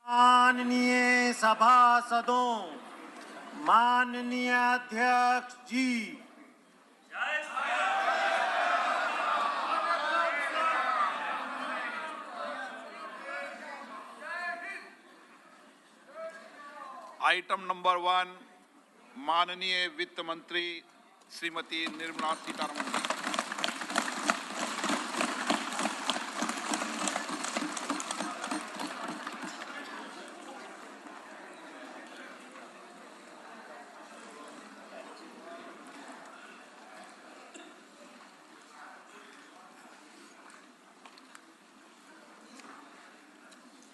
माननीय सभासदों, माननीय अध्यक्ष जी, आइटम नंबर 1, माननीय वित्त मंत्री श्रीमती निर्मला सीतारमण जी।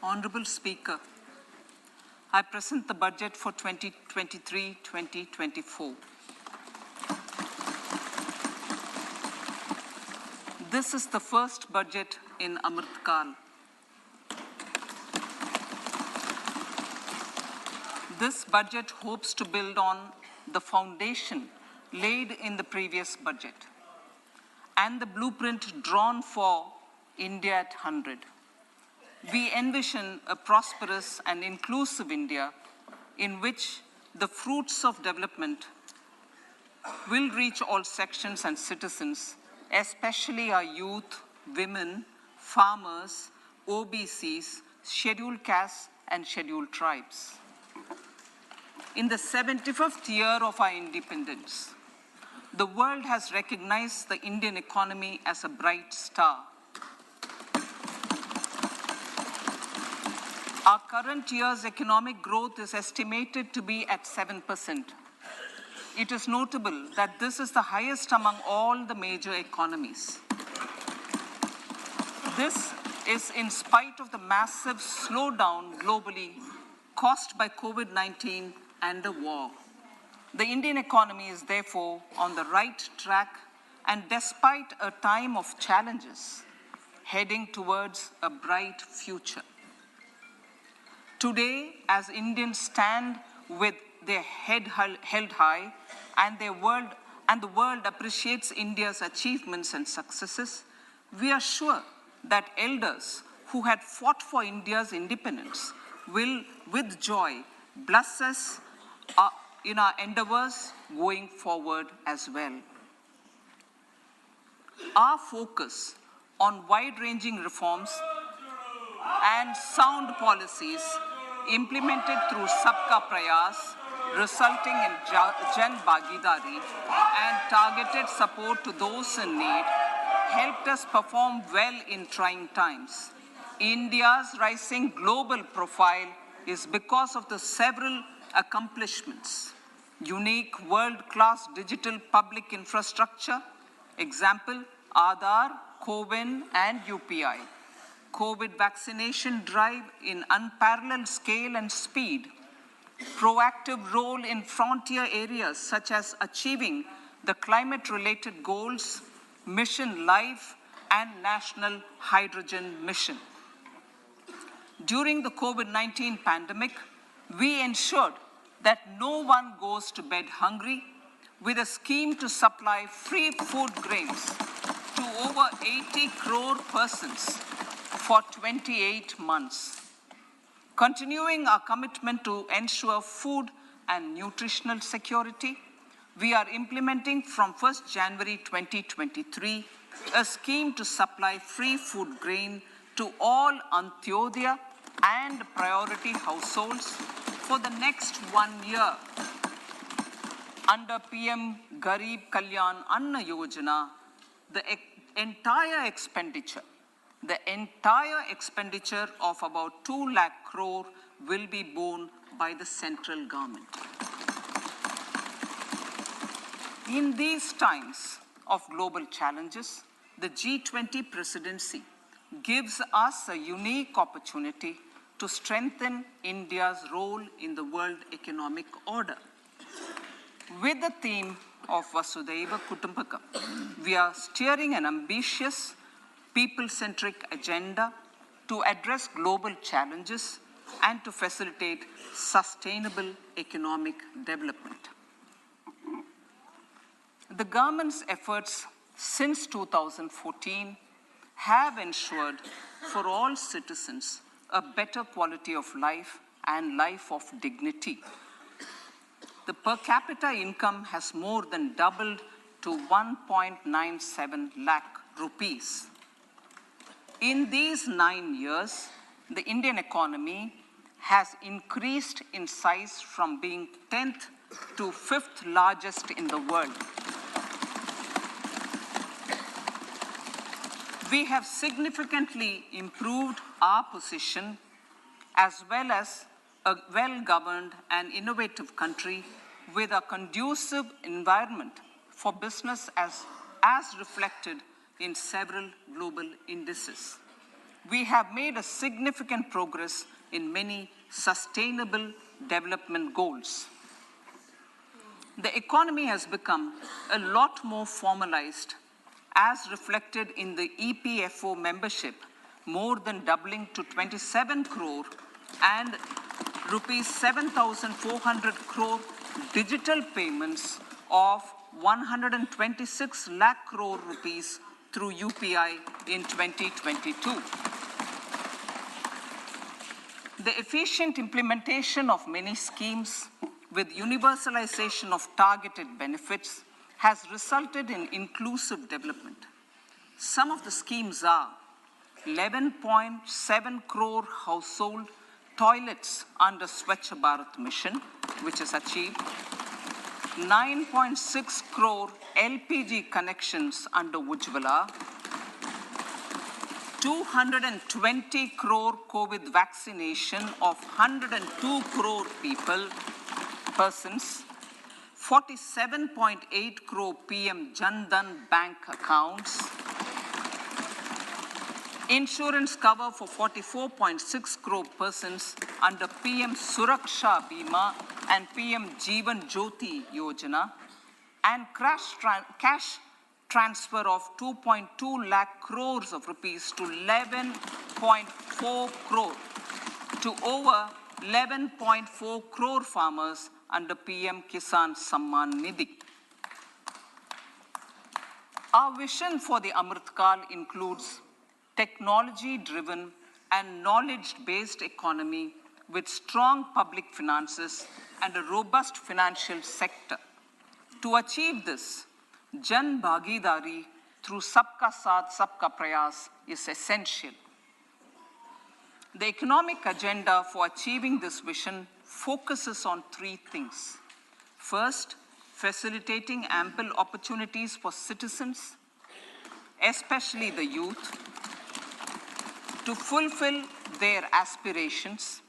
Honorable Speaker, I present the budget for 2023-2024. This is the first budget in Amrit Kal. This budget hopes to build on the foundation laid in the previous budget and the blueprint drawn for India at 100. We envision a prosperous and inclusive India in which the fruits of development will reach all sections and citizens, especially our youth, women, farmers, OBCs, scheduled castes, and scheduled tribes. In the 75th year of our independence, the world has recognized the Indian economy as a bright star. Our current year's economic growth is estimated to be at 7%. It is notable that this is the highest among all the major economies. This is in spite of the massive slowdown globally caused by COVID-19 and the war. The Indian economy is therefore on the right track and despite a time of challenges, heading towards a bright future. Today, as Indians stand with their head held high and the world appreciates India's achievements and successes, we are sure that elders who had fought for India's independence will, with joy, bless us in our endeavors going forward as well. Our focus on wide-ranging reforms and sound policies implemented through Sabka Prayas, resulting in Jan Bhagidari and targeted support to those in need, helped us perform well in trying times. India's rising global profile is because of the several accomplishments. Unique world-class digital public infrastructure, example, Aadhaar, CoWIN, and UPI. COVID vaccination drive in unparalleled scale and speed. Proactive role in frontier areas such as achieving the climate-related goals, Mission Life, and National Hydrogen Mission. During the COVID-19 pandemic, we ensured that no one goes to bed hungry with a scheme to supply free food grains to over 80 crore persons for 28 months. Continuing our commitment to ensure food and nutritional security, we are implementing from 1st January 2023 a scheme to supply free food grain to all Antyodaya and priority households for the next 1 year. Under PM Garib Kalyan Anna Yojana, the entire expenditure of about 2 lakh crore will be borne by the central government. In these times of global challenges, the G20 presidency gives us a unique opportunity to strengthen India's role in the world economic order. With the theme of Vasudhaiva Kutumbakam, we are steering an ambitious, people-centric agenda to address global challenges and to facilitate sustainable economic development. The government's efforts since 2014 have ensured for all citizens a better quality of life and life of dignity. The per capita income has more than doubled to 1.97 lakh rupees. In these 9 years, the Indian economy has increased in size from being 10th to 5th largest in the world. We have significantly improved our position as well as a well-governed and innovative country with a conducive environment for business as reflected in several global indices. We have made a significant progress in many sustainable development goals. The economy has become a lot more formalized as reflected in the EPFO membership, more than doubling to 27 crore and rupees 7,400 crore digital payments of 126 lakh crore rupees through UPI in 2022. The efficient implementation of many schemes with universalization of targeted benefits has resulted in inclusive development. Some of the schemes are 11.7 crore household toilets under Swachh Bharat mission, which is achieved, 9.6 crore LPG connections under Ujjwala, 220 crore COVID vaccination of 102 crore persons, 47.8 crore PM Jan Dhan bank accounts, insurance cover for 44.6 crore persons under PM Suraksha Bima and PM Jeevan Jyoti Yojana, and cash transfer of 2.2 lakh crores of rupees to 11.4 crore to over 11.4 crore farmers under PM Kisan Samman Nidhi. Our vision for the Amritkal includes technology-driven and knowledge-based economy with strong public finances and a robust financial sector. To achieve this, Jan Bhagidari through Sabka Saath, Sabka Prayas is essential. The economic agenda for achieving this vision focuses on 3 things. First, facilitating ample opportunities for citizens, especially the youth, to fulfill their aspirations.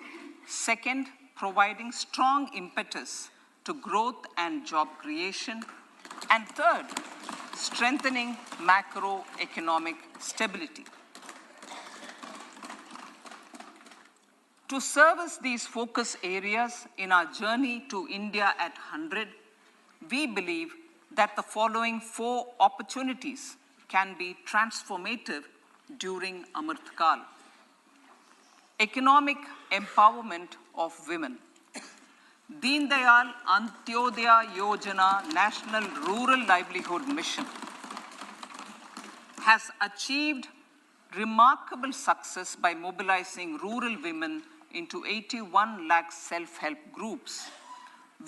Second, providing strong impetus to growth and job creation. And third, strengthening macroeconomic stability. To service these focus areas in our journey to India at 100, we believe that the following 4 opportunities can be transformative during Amritkal. Economic empowerment of women. Deen Dayal Antyodaya Yojana National Rural Livelihood Mission has achieved remarkable success by mobilizing rural women into 81 lakh self-help groups.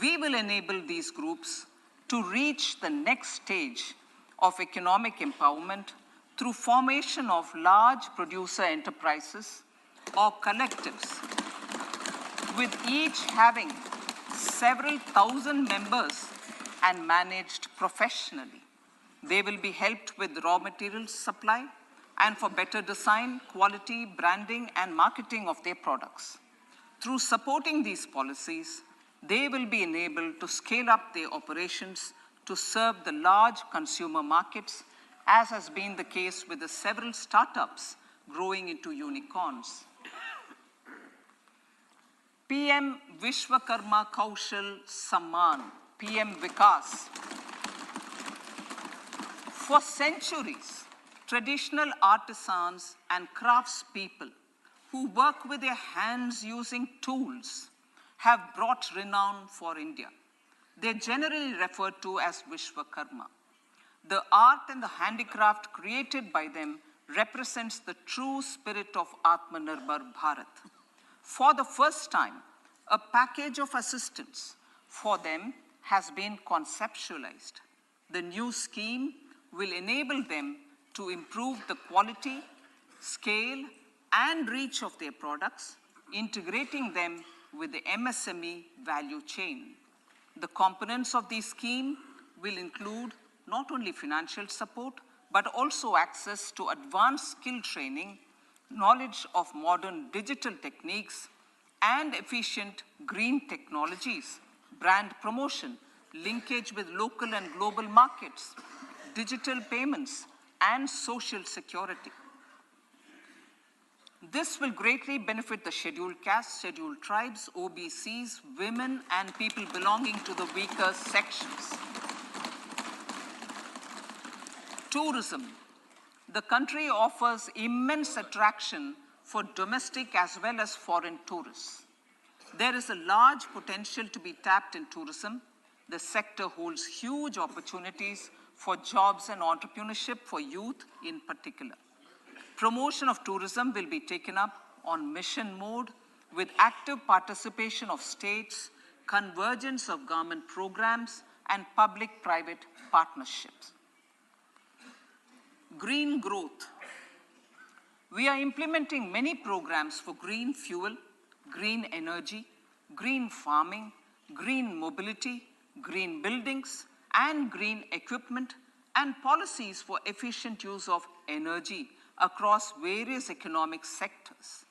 We will enable these groups to reach the next stage of economic empowerment through formation of large producer enterprises or collectives, with each having several thousand members and managed professionally. They will be helped with raw materials supply and for better design, quality, branding, and marketing of their products. Through supporting these policies, they will be enabled to scale up their operations to serve the large consumer markets, as has been the case with the several startups growing into unicorns. PM Vishwakarma Kaushal Samman, PM Vikas. For centuries, traditional artisans and craftspeople who work with their hands using tools have brought renown for India. They're generally referred to as Vishwakarma. The art and the handicraft created by them represents the true spirit of Atmanirbhar Bharat. For the first time, a package of assistance for them has been conceptualized. The new scheme will enable them to improve the quality, scale, and reach of their products, integrating them with the MSME value chain. The components of the scheme will include not only financial support, but also access to advanced skill training, knowledge of modern digital techniques, and efficient green technologies, brand promotion, linkage with local and global markets, digital payments, and social security. This will greatly benefit the scheduled castes, scheduled tribes, OBCs, women, and people belonging to the weaker sections. Tourism. The country offers immense attraction for domestic as well as foreign tourists. There is a large potential to be tapped in tourism. The sector holds huge opportunities for jobs and entrepreneurship for youth in particular. Promotion of tourism will be taken up on mission mode with active participation of states, convergence of government programs, and public-private partnerships. Green growth. We are implementing many programs for green fuel, green energy, green farming, green mobility, green buildings, and green equipment, and policies for efficient use of energy across various economic sectors.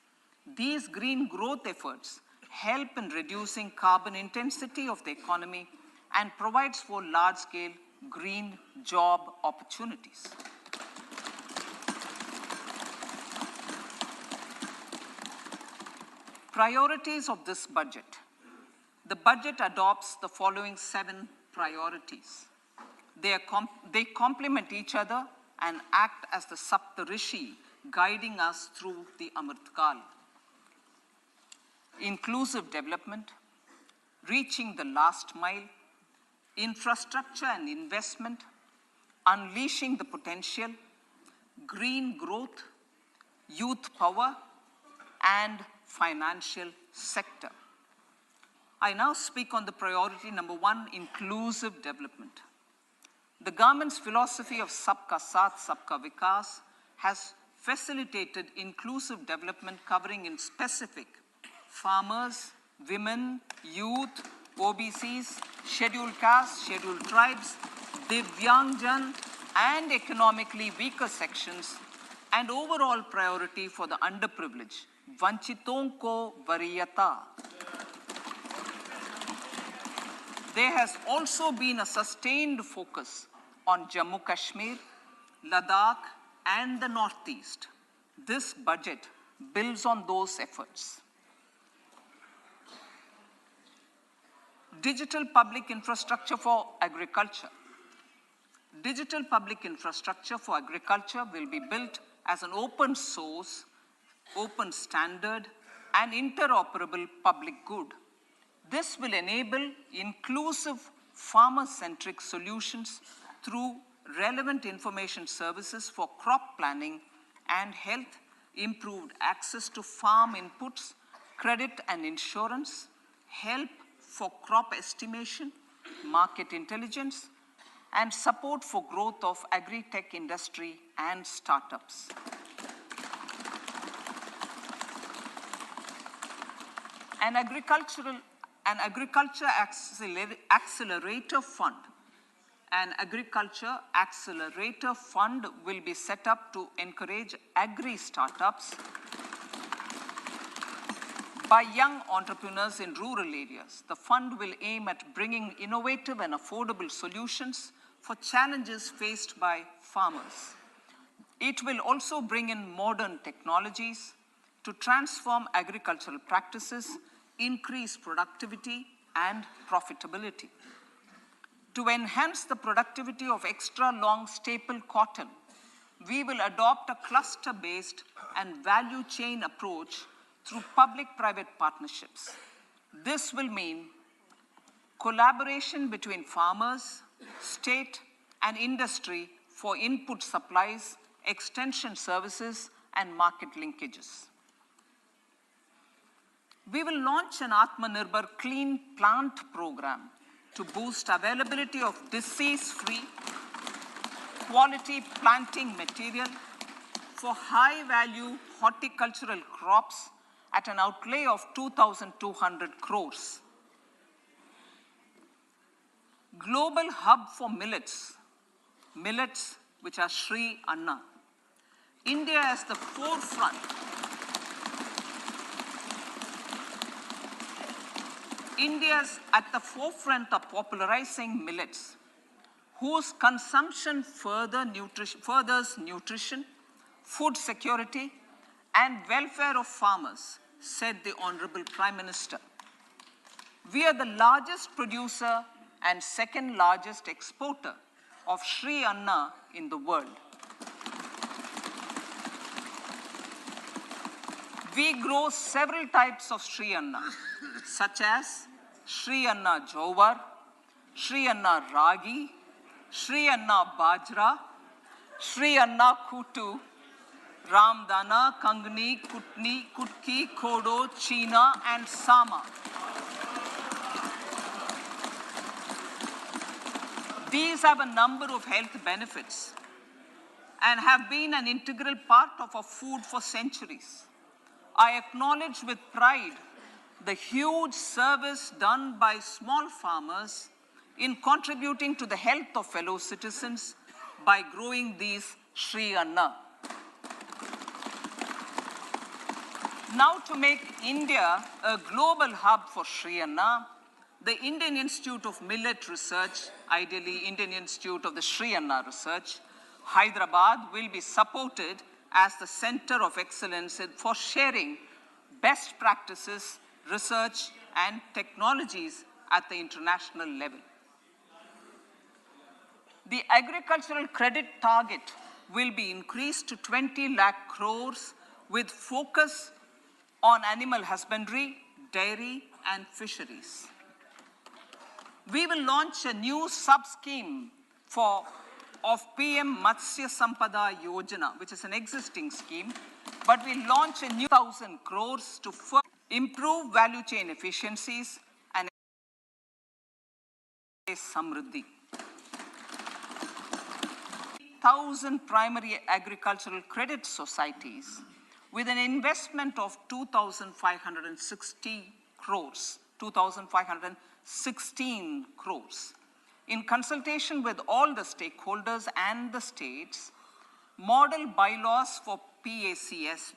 These green growth efforts help in reducing carbon intensity of the economy and provides for large-scale green job opportunities. Priorities of this budget. The budget adopts the following 7 priorities. They complement each other and act as the Saptarishi guiding us through the Amritkal. Inclusive development, reaching the last mile, infrastructure and investment, unleashing the potential, green growth, youth power, and financial sector. I now speak on the priority number 1, inclusive development. The government's philosophy of Sabka Saath, Sabka Vikas has facilitated inclusive development covering in specific farmers, women, youth, OBCs, scheduled castes, scheduled tribes, Divyangjan, and economically weaker sections, and overall priority for the underprivileged, Vanchiton ko Variyata. There has also been a sustained focus on Jammu Kashmir, Ladakh, and the Northeast. This budget builds on those efforts. Digital public infrastructure for agriculture. Digital public infrastructure for agriculture will be built as an open source, open standard, and interoperable public good. This will enable inclusive farmer-centric solutions through relevant information services for crop planning and health, improved access to farm inputs, credit and insurance, help for crop estimation, market intelligence, and support for growth of agri-tech industry and startups. An agriculture accelerator fund. An agriculture accelerator fund will be set up to encourage agri-startups by young entrepreneurs in rural areas. The fund will aim at bringing innovative and affordable solutions for challenges faced by farmers. It will also bring in modern technologies to transform agricultural practices, increase productivity and profitability. To enhance the productivity of extra long staple cotton, we will adopt a cluster-based and value chain approach through public-private partnerships. This will mean collaboration between farmers, state, and industry for input supplies, extension services, and market linkages. We will launch an Atmanirbhar Clean Plant program to boost availability of disease-free, quality planting material for high-value horticultural crops at an outlay of 2,200 crores. Global hub for millets which are Shri Anna. India is the forefront. India is at the forefront of popularizing millets, whose consumption furthers nutrition, food security, and welfare of farmers, said the Honorable Prime Minister. We are the largest producer and second largest exporter of Shri Anna in the world. We grow several types of Shri Anna, such as Shri Anna Jowar, Shri Anna Ragi, Shri Anna Bajra, Shri Anna Kutu, Ramdana, Kangni, Kutni, Kutki, Kodo, China, and Sama. These have a number of health benefits and have been an integral part of our food for centuries. I acknowledge with pride the huge service done by small farmers in contributing to the health of fellow citizens by growing these Shri Anna. Now, to make India a global hub for Shri Anna, the Indian Institute of Millet Research, ideally Indian Institute of the Shri Anna Research, Hyderabad, will be supported as the center of excellence for sharing best practices, research, and technologies at the international level. The agricultural credit target will be increased to 20 lakh crores with focus on animal husbandry, dairy, and fisheries. We will launch a new sub-scheme of PM Matsya Sampada Yojana, which is an existing scheme, but we launch a new 1,000 crores to improve value chain efficiencies and Samriddhi. 1,000 primary agricultural credit societies with an investment of 2,560 crores, 2,516 crores. In consultation with all the stakeholders and the states, model bylaws for PACS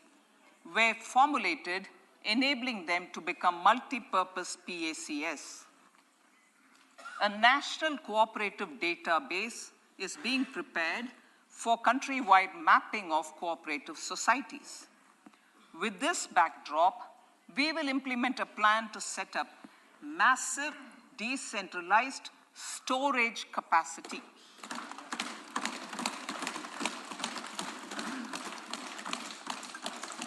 were formulated, enabling them to become multi-purpose PACS. A national cooperative database is being prepared for countrywide mapping of cooperative societies. With this backdrop, we will implement a plan to set up massive decentralized storage capacity.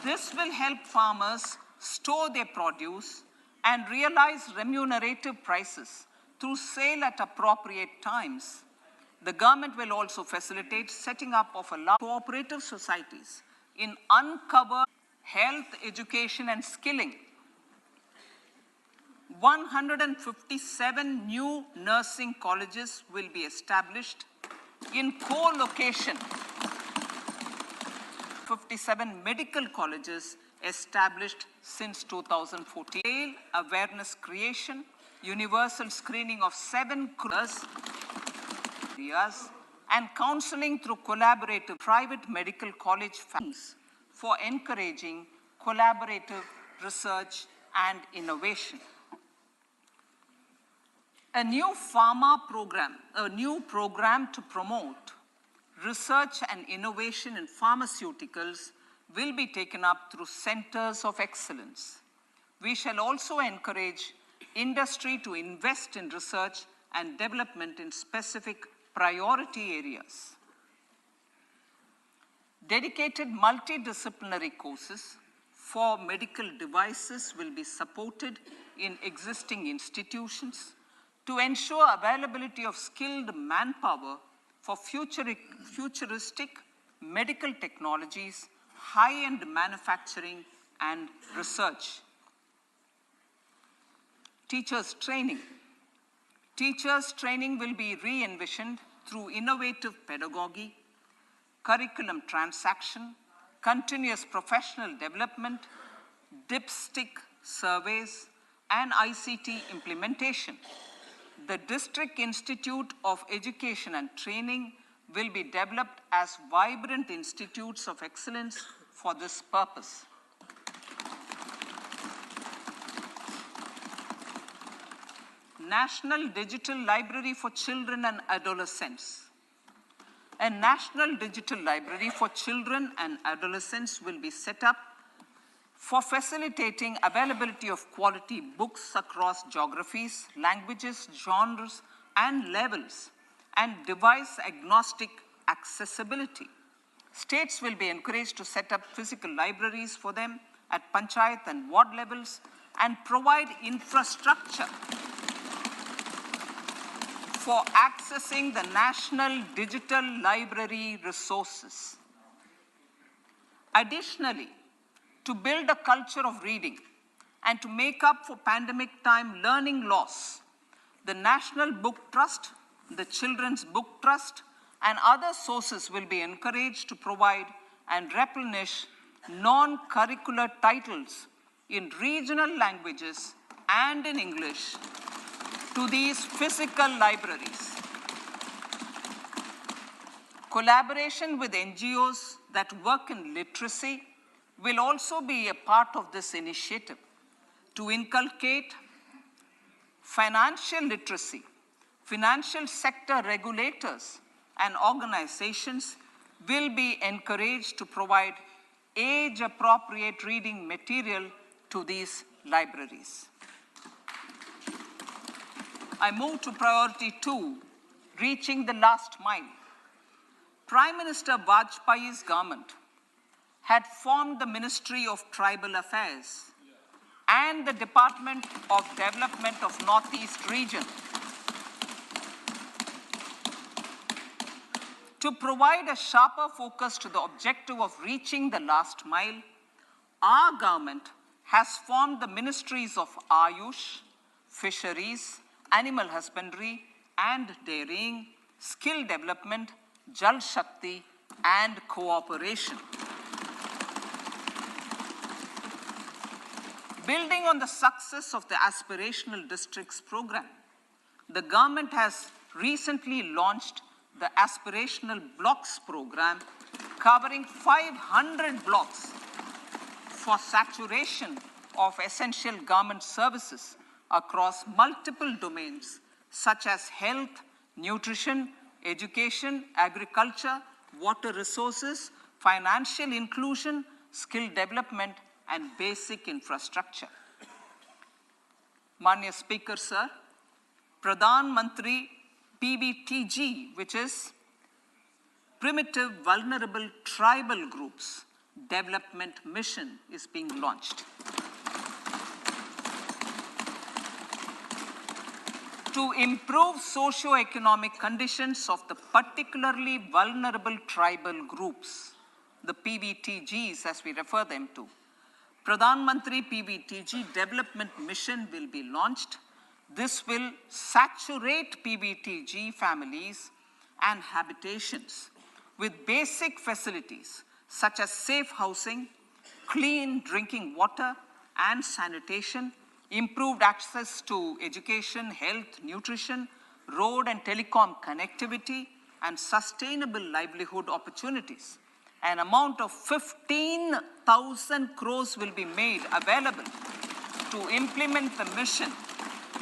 This will help farmers store their produce and realize remunerative prices through sale at appropriate times. The government will also facilitate setting up of large cooperative societies in uncovered health, education, and skilling. 157 new nursing colleges will be established in co-location. 57 medical colleges established since 2014. Awareness creation, universal screening of 7 crores, and counseling through collaborative private medical college funds for encouraging collaborative research and innovation. A new program to promote research and innovation in pharmaceuticals will be taken up through centers of excellence. We shall also encourage industry to invest in research and development in specific priority areas. Dedicated multidisciplinary courses for medical devices will be supported in existing institutions to ensure availability of skilled manpower for futuristic medical technologies, high-end manufacturing, and research. Teachers' training. Teachers' training will be re-envisioned through innovative pedagogy, curriculum transaction, continuous professional development, dipstick surveys, and ICT implementation. The District Institute of Education and Training will be developed as vibrant institutes of excellence for this purpose. National Digital Library for Children and Adolescents. A National Digital Library for Children and Adolescents will be set up for facilitating availability of quality books across geographies, languages, genres, and levels, and device-agnostic accessibility. States will be encouraged to set up physical libraries for them at panchayat and ward levels and provide infrastructure for accessing the National Digital Library resources. Additionally, to build a culture of reading and to make up for pandemic time learning loss, the National Book Trust, the Children's Book Trust, and other sources will be encouraged to provide and replenish non-curricular titles in regional languages and in English to these physical libraries. Collaboration with NGOs that work in literacy will also be a part of this initiative. To inculcate financial literacy, financial sector regulators and organizations will be encouraged to provide age-appropriate reading material to these libraries. I move to priority 2, reaching the last mile. Prime Minister Vajpayee's government had formed the Ministry of Tribal Affairs and the Department of Development of Northeast Region to provide a sharper focus to the objective of reaching the last mile. Our government has formed the Ministries of Ayush, Fisheries, Animal Husbandry and Dairying, Skill Development, Jal Shakti, and Cooperation. Building on the success of the Aspirational Districts program, the government has recently launched the Aspirational Blocks program, covering 500 blocks for saturation of essential government services across multiple domains such as health, nutrition, education, agriculture, water resources, financial inclusion, skill development, and basic infrastructure. Manya Speaker, sir, Pradhan Mantri PBTG, which is Primitive Vulnerable Tribal Groups Development Mission, is being launched. To improve socio-economic conditions of the particularly vulnerable tribal groups, the PBTGs as we refer them to, Pradhan Mantri PBTG Development Mission will be launched. This will saturate PBTG families and habitations with basic facilities such as safe housing, clean drinking water and sanitation, improved access to education, health, nutrition, road and telecom connectivity, and sustainable livelihood opportunities. An amount of 15,000 crores will be made available to implement the mission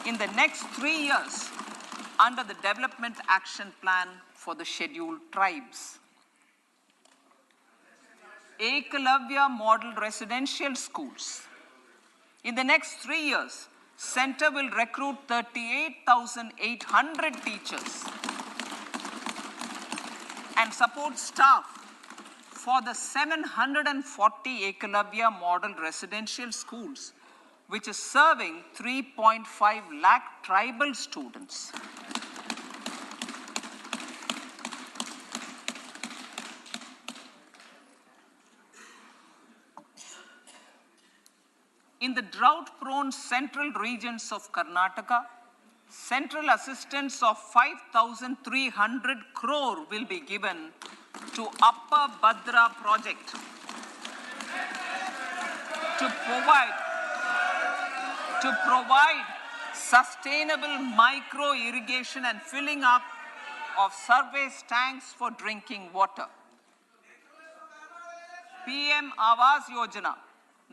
in the next 3 years under the Development Action Plan for the Scheduled Tribes. Ekalavya Model Residential Schools. In the next 3 years, Center will recruit 38,800 teachers and support staff for the 740 Ekalavya Model Residential Schools, which is serving 3.5 lakh tribal students. In the drought-prone central regions of Karnataka, central assistance of 5,300 crore will be given to Upper Bhadra project to provide sustainable micro-irrigation and filling up of surface tanks for drinking water. PM Awas Yojana.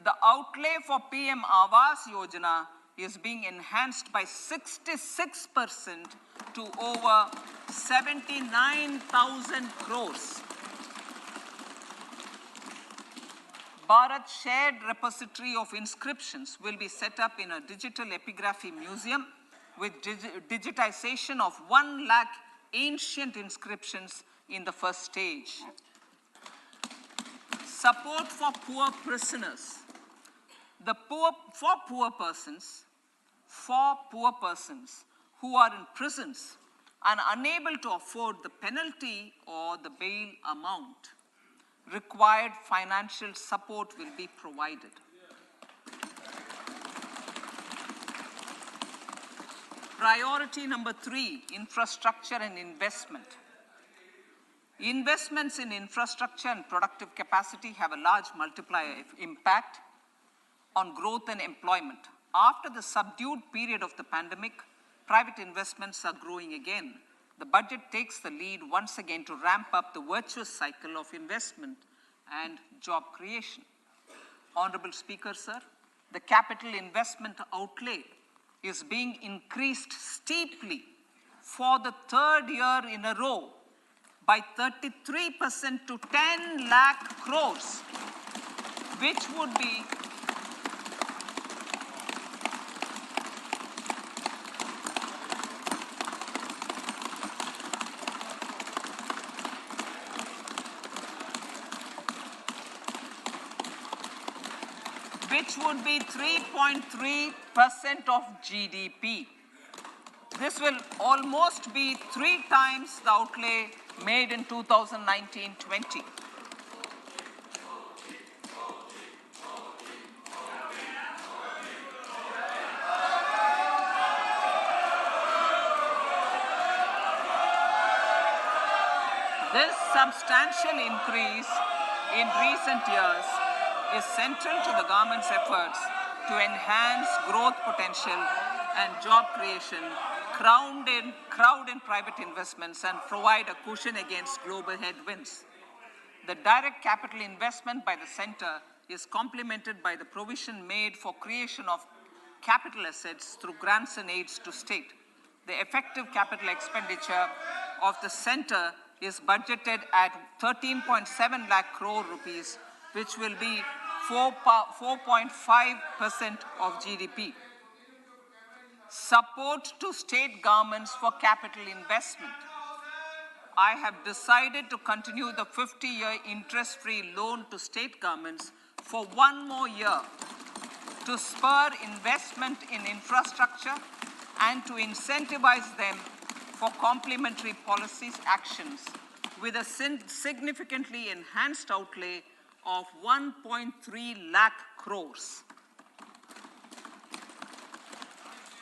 The outlay for PM Awas Yojana is being enhanced by 66% to over 79,000 crores. Bharat Shared Repository of Inscriptions will be set up in a digital epigraphy museum with digitization of 1 lakh ancient inscriptions in the first stage. Support for poor prisoners. For poor persons who are in prisons and unable to afford the penalty or the bail amount, required financial support will be provided. Priority number 3, infrastructure and investment. Investments in infrastructure and productive capacity have a large multiplier impact on growth and employment. After the subdued period of the pandemic, private investments are growing again. The budget takes the lead once again to ramp up the virtuous cycle of investment and job creation. Honorable Speaker, sir, the capital investment outlay is being increased steeply for the 3rd year in a row by 33% to 10 lakh crores, which would be which would be 3.3% of GDP. This will almost be 3 times the outlay made in 2019-20. This substantial increase in recent years is central to the government's efforts to enhance growth potential and job creation, crowd in private investments, and provide a cushion against global headwinds. The direct capital investment by the center is complemented by the provision made for creation of capital assets through grants and aids to state. The effective capital expenditure of the center is budgeted at 13.7 lakh crore rupees, which will be 4.5% of GDP. Support to state governments for capital investment. I have decided to continue the 50-year interest-free loan to state governments for 1 more year to spur investment in infrastructure and to incentivize them for complementary policies actions with a significantly enhanced outlay of 1.3 lakh crores.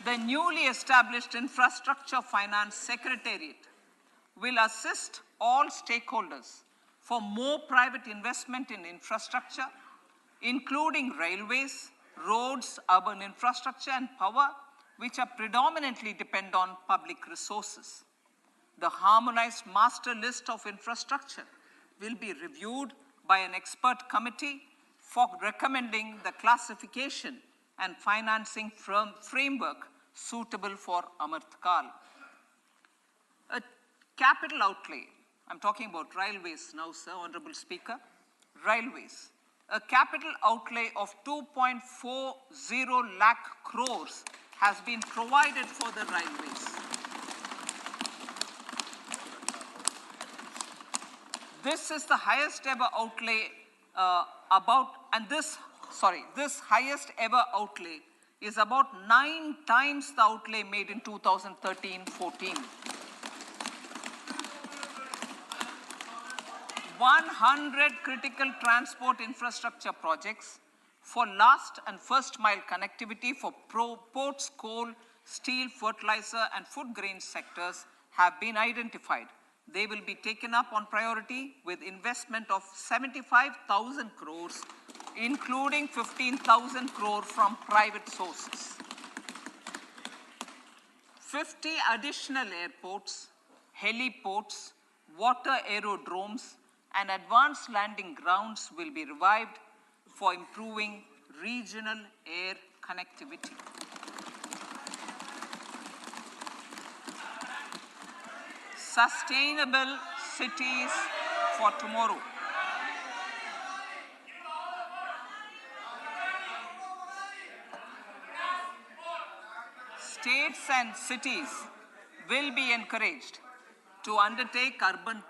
The newly established Infrastructure Finance Secretariat will assist all stakeholders for more private investment in infrastructure, including railways, roads, urban infrastructure, and power, which are predominantly depend on public resources. The harmonized master list of infrastructure will be reviewed by an expert committee for recommending the classification and financing framework suitable for Amrit Kal. A capital outlay, I'm talking about railways now, sir, Honorable Speaker. Railways. A capital outlay of 2.40 lakh crores has been provided for the railways. This is the highest ever outlay this highest ever outlay is about 9 times the outlay made in 2013-14. 100 critical transport infrastructure projects, for last and first mile connectivity for ports, coal, steel, fertilizer, and food grain sectors have been identified. They will be taken up on priority with investment of 75,000 crores, including 15,000 crore from private sources. 50 additional airports, heliports, water aerodromes, and advanced landing grounds will be revived for improving regional air connectivity. Sustainable cities for tomorrow. States and cities will be encouraged to undertake urban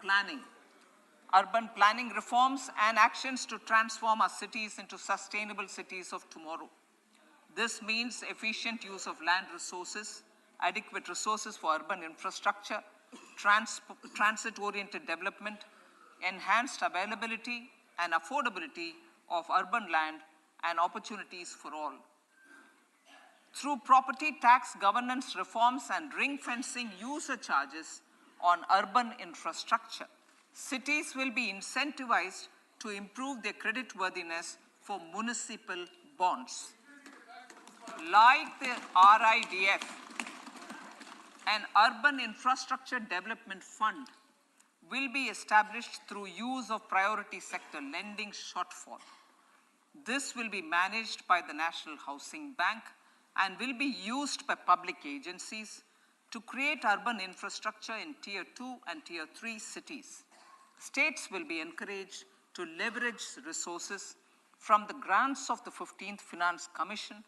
planning reforms and actions to transform our cities into sustainable cities of tomorrow. This means efficient use of land resources, adequate resources for urban infrastructure, transit-oriented development, enhanced availability and affordability of urban land and opportunities for all. Through property tax governance reforms and ring-fencing user charges on urban infrastructure, cities will be incentivized to improve their creditworthiness for municipal bonds. Like the RIDF, an Urban Infrastructure Development Fund will be established through use of priority sector lending shortfall. This will be managed by the National Housing Bank and will be used by public agencies to create urban infrastructure in Tier 2 and Tier 3 cities. States will be encouraged to leverage resources from the grants of the 15th Finance Commission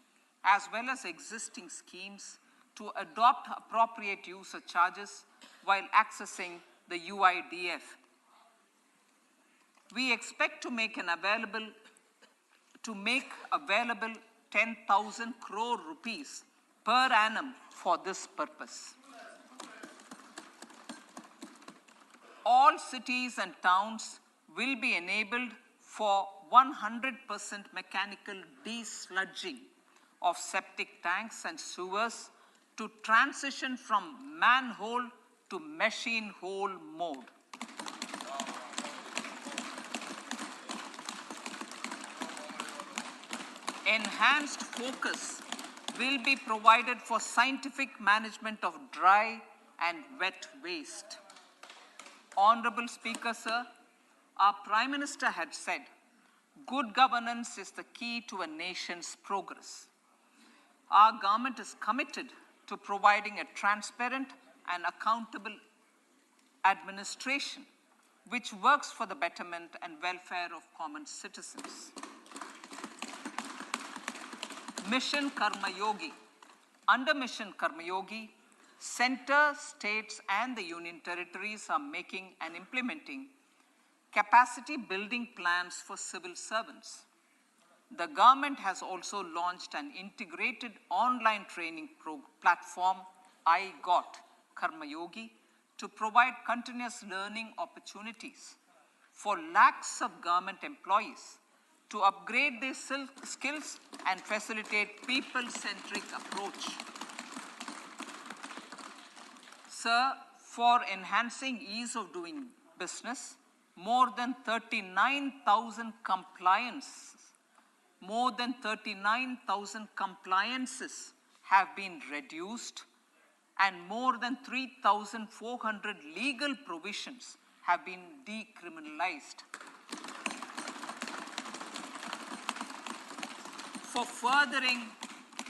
as well as existing schemes to adopt appropriate user charges while accessing the UIDF. We expect to make available 10,000 crore rupees per annum for this purpose. All cities and towns will be enabled for 100% mechanical desludging of septic tanks and sewers to transition from manhole to machine hole mode. Enhanced focus will be provided for scientific management of dry and wet waste. Honorable Speaker, sir, our Prime Minister had said, good governance is the key to a nation's progress. Our government is committed to providing a transparent and accountable administration which works for the betterment and welfare of common citizens. Mission Karma Yogi. Under Mission Karma Yogi, center, states, and the union territories are making and implementing capacity building plans for civil servants. The government has also launched an integrated online training platform, Govt Karma Yogi, to provide continuous learning opportunities for lakhs of government employees to upgrade their skills and facilitate people-centric approach. Sir, for enhancing ease of doing business, more than 39,000 compliances have been reduced and more than 3,400 legal provisions have been decriminalized. For furthering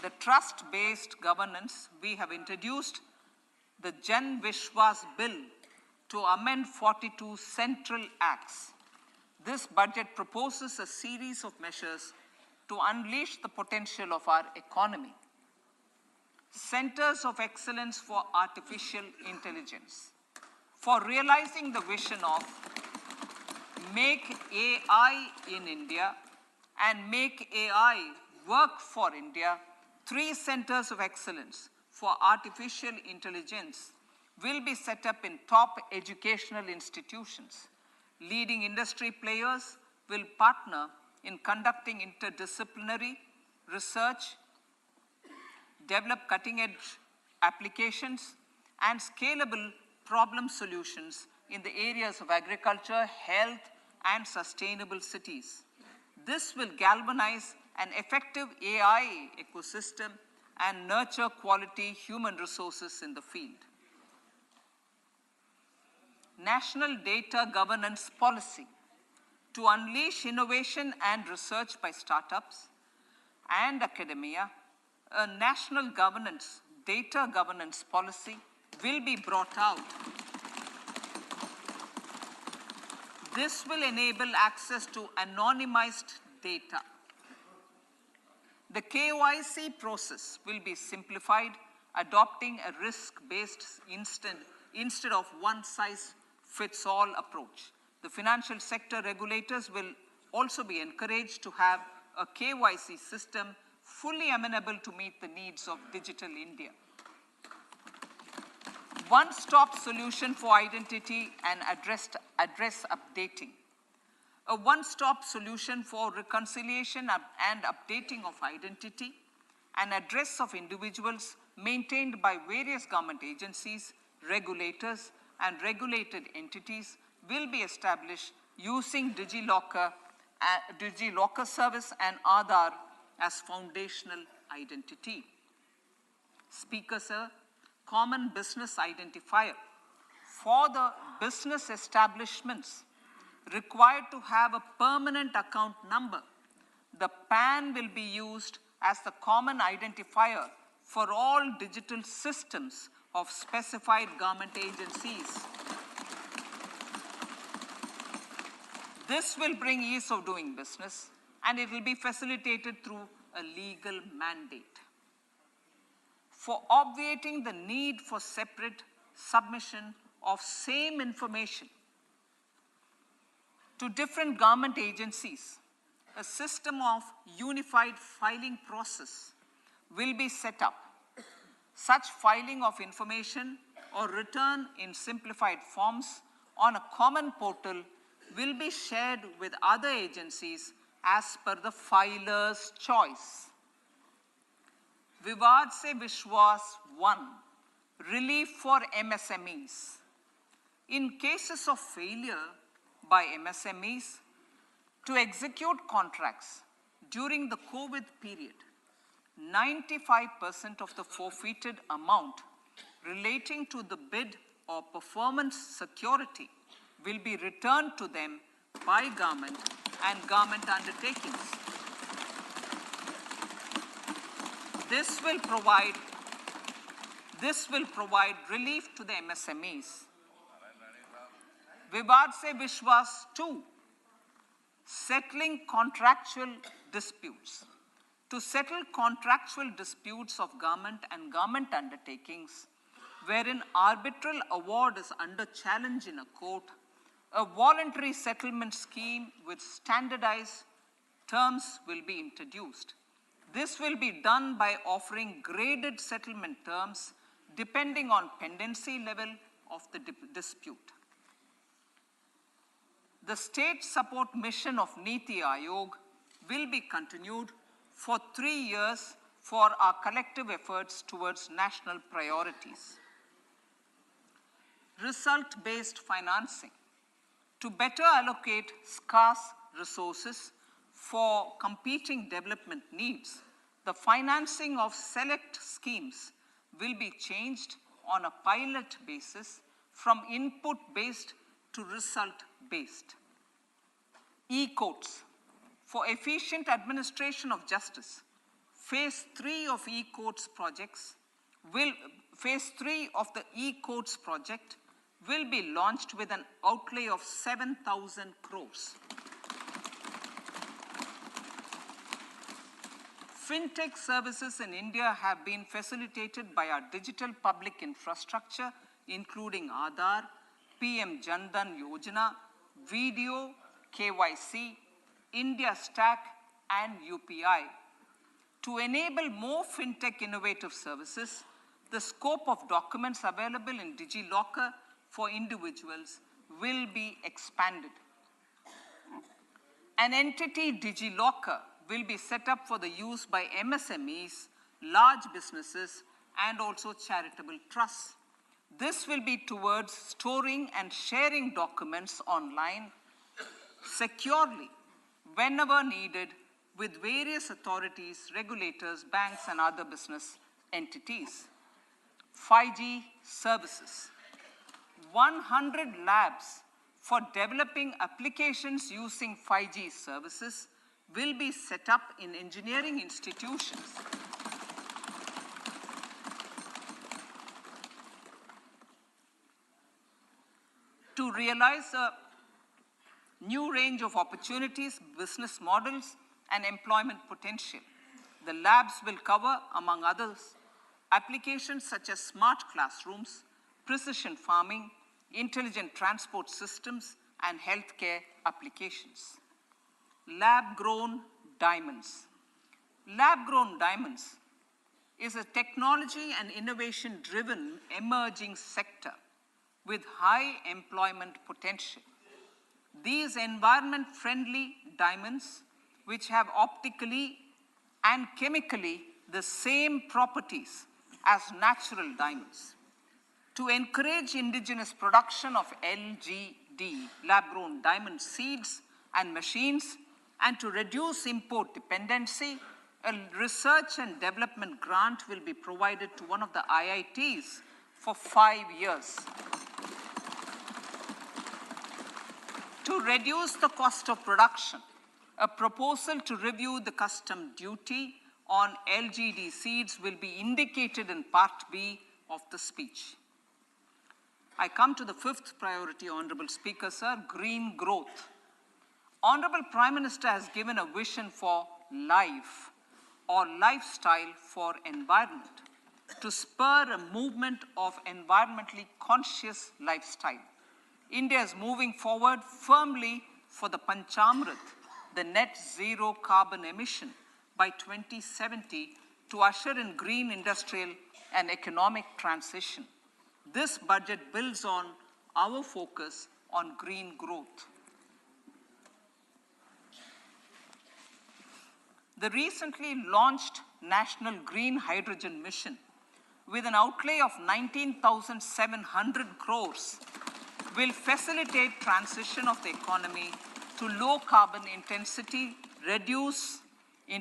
the trust-based governance, we have introduced the Jan Vishwas Bill to amend 42 central acts. This budget proposes a series of measures to unleash the potential of our economy. Centers of Excellence for Artificial Intelligence. For realizing the vision of Make AI in India and Make AI Work for India, 3 centers of excellence for artificial intelligence will be set up in top educational institutions. Leading industry players will partner in conducting interdisciplinary research, develop cutting-edge applications, and scalable problem solutions in the areas of agriculture, health, and sustainable cities. This will galvanize an effective AI ecosystem and nurture quality human resources in the field. National Data Governance Policy to unleash innovation and research by startups and academia. A national data governance policy will be brought out. This will enable access to anonymized data. The KYC process will be simplified, adopting a risk-based instead of one-size-fits-all approach. The financial sector regulators will also be encouraged to have a KYC system fully amenable to meet the needs of digital India. One-stop solution for identity and address updating. A one-stop solution for reconciliation and updating of identity and address of individuals maintained by various government agencies, regulators, and regulated entities will be established using DigiLocker service and Aadhaar as foundational identity. Speaker, sir, common business identifier. For the business establishments required to have a permanent account number, the PAN will be used as the common identifier for all digital systems of specified government agencies. This will bring ease of doing business, and it will be facilitated through a legal mandate. For obviating the need for separate submission of same information to different government agencies, a system of unified filing process will be set up. Such filing of information or return in simplified forms on a common portal will be shared with other agencies as per the filer's choice. Vivad se Vishwas 1, relief for MSMEs. In cases of failure by MSMEs to execute contracts during the COVID period, 95% of the forfeited amount relating to the bid or performance security will be returned to them by government and government undertakings. This will provide relief to the MSMEs. Vivad se Vishwas 2, settling contractual disputes. To settle contractual disputes of government and government undertakings, wherein arbitral award is under challenge in a court, a voluntary settlement scheme with standardized terms will be introduced. This will be done by offering graded settlement terms depending on pendency level of the dispute. The state support mission of Niti Aayog will be continued for 3 years for our collective efforts towards national priorities. Result-based financing. To better allocate scarce resources for competing development needs, the financing of select schemes will be changed on a pilot basis from input-based to result-based. E-courts. For efficient administration of justice, Phase 3 of e-courts projects Phase 3 of the e-courts project will be launched with an outlay of 7,000 crores. Fintech services in India have been facilitated by our digital public infrastructure, including Aadhaar, PM Jan Dhan Yojana, Video, KYC, India Stack, and UPI. To enable more fintech innovative services, the scope of documents available in DigiLocker for individuals will be expanded. An entity DigiLocker will be set up for the use by MSMEs, large businesses, and also charitable trusts. This will be towards storing and sharing documents online securely whenever needed with various authorities, regulators, banks, and other business entities. 5G services. 100 labs for developing applications using 5G services will be set up in engineering institutions. To realize a new range of opportunities, business models, and employment potential. The labs will cover, among others, applications such as smart classrooms, precision farming, intelligent transport systems, and healthcare applications. Lab-grown diamonds. Lab-grown diamonds is a technology and innovation-driven emerging sector with high employment potential. These environment-friendly diamonds, which have optically and chemically the same properties as natural diamonds. To encourage indigenous production of LGD, lab-grown diamond seeds and machines, and to reduce import dependency, a research and development grant will be provided to one of the IITs for 5 years. To reduce the cost of production, a proposal to review the custom duty on LGD seeds will be indicated in Part B of the speech. I come to the fifth priority, Honorable Speaker, sir, green growth. Honorable Prime Minister has given a vision for life or lifestyle for environment to spur a movement of environmentally conscious lifestyle. India is moving forward firmly for the Panchamrit, the net zero carbon emission by 2070 to usher in green industrial and economic transition. This budget builds on our focus on green growth. The recently launched National Green Hydrogen Mission, with an outlay of 19,700 crores, will facilitate transition of the economy to low carbon intensity, reduce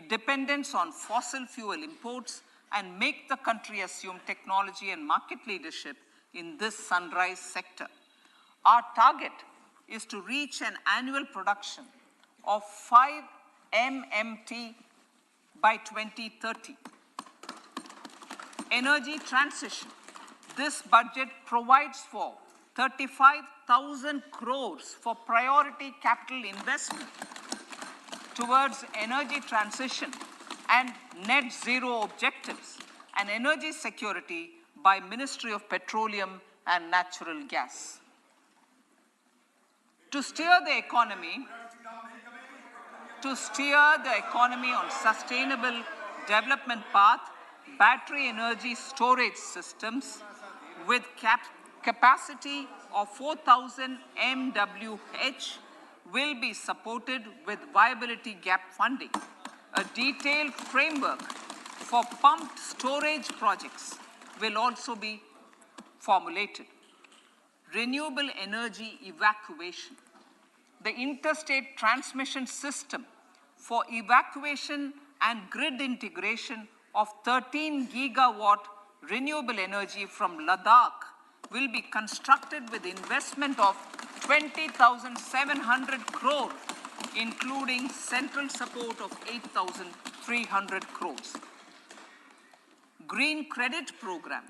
dependence on fossil fuel imports, and make the country assume technology and market leadership in this sunrise sector. Our target is to reach an annual production of 5 MMT by 2030. Energy transition. This budget provides for 35,000 crores for priority capital investment towards energy transition and net zero objectives and energy security by Ministry of Petroleum and Natural Gas. To steer the economy on sustainable development path, battery energy storage systems with capacity of 4,000 MWH will be supported with viability gap funding. A detailed framework for pumped storage projects will also be formulated. Renewable energy evacuation. The interstate transmission system for evacuation and grid integration of 13 gigawatt renewable energy from Ladakh will be constructed with investment of 20,700 crore, including central support of 8,300 crores. Green credit program.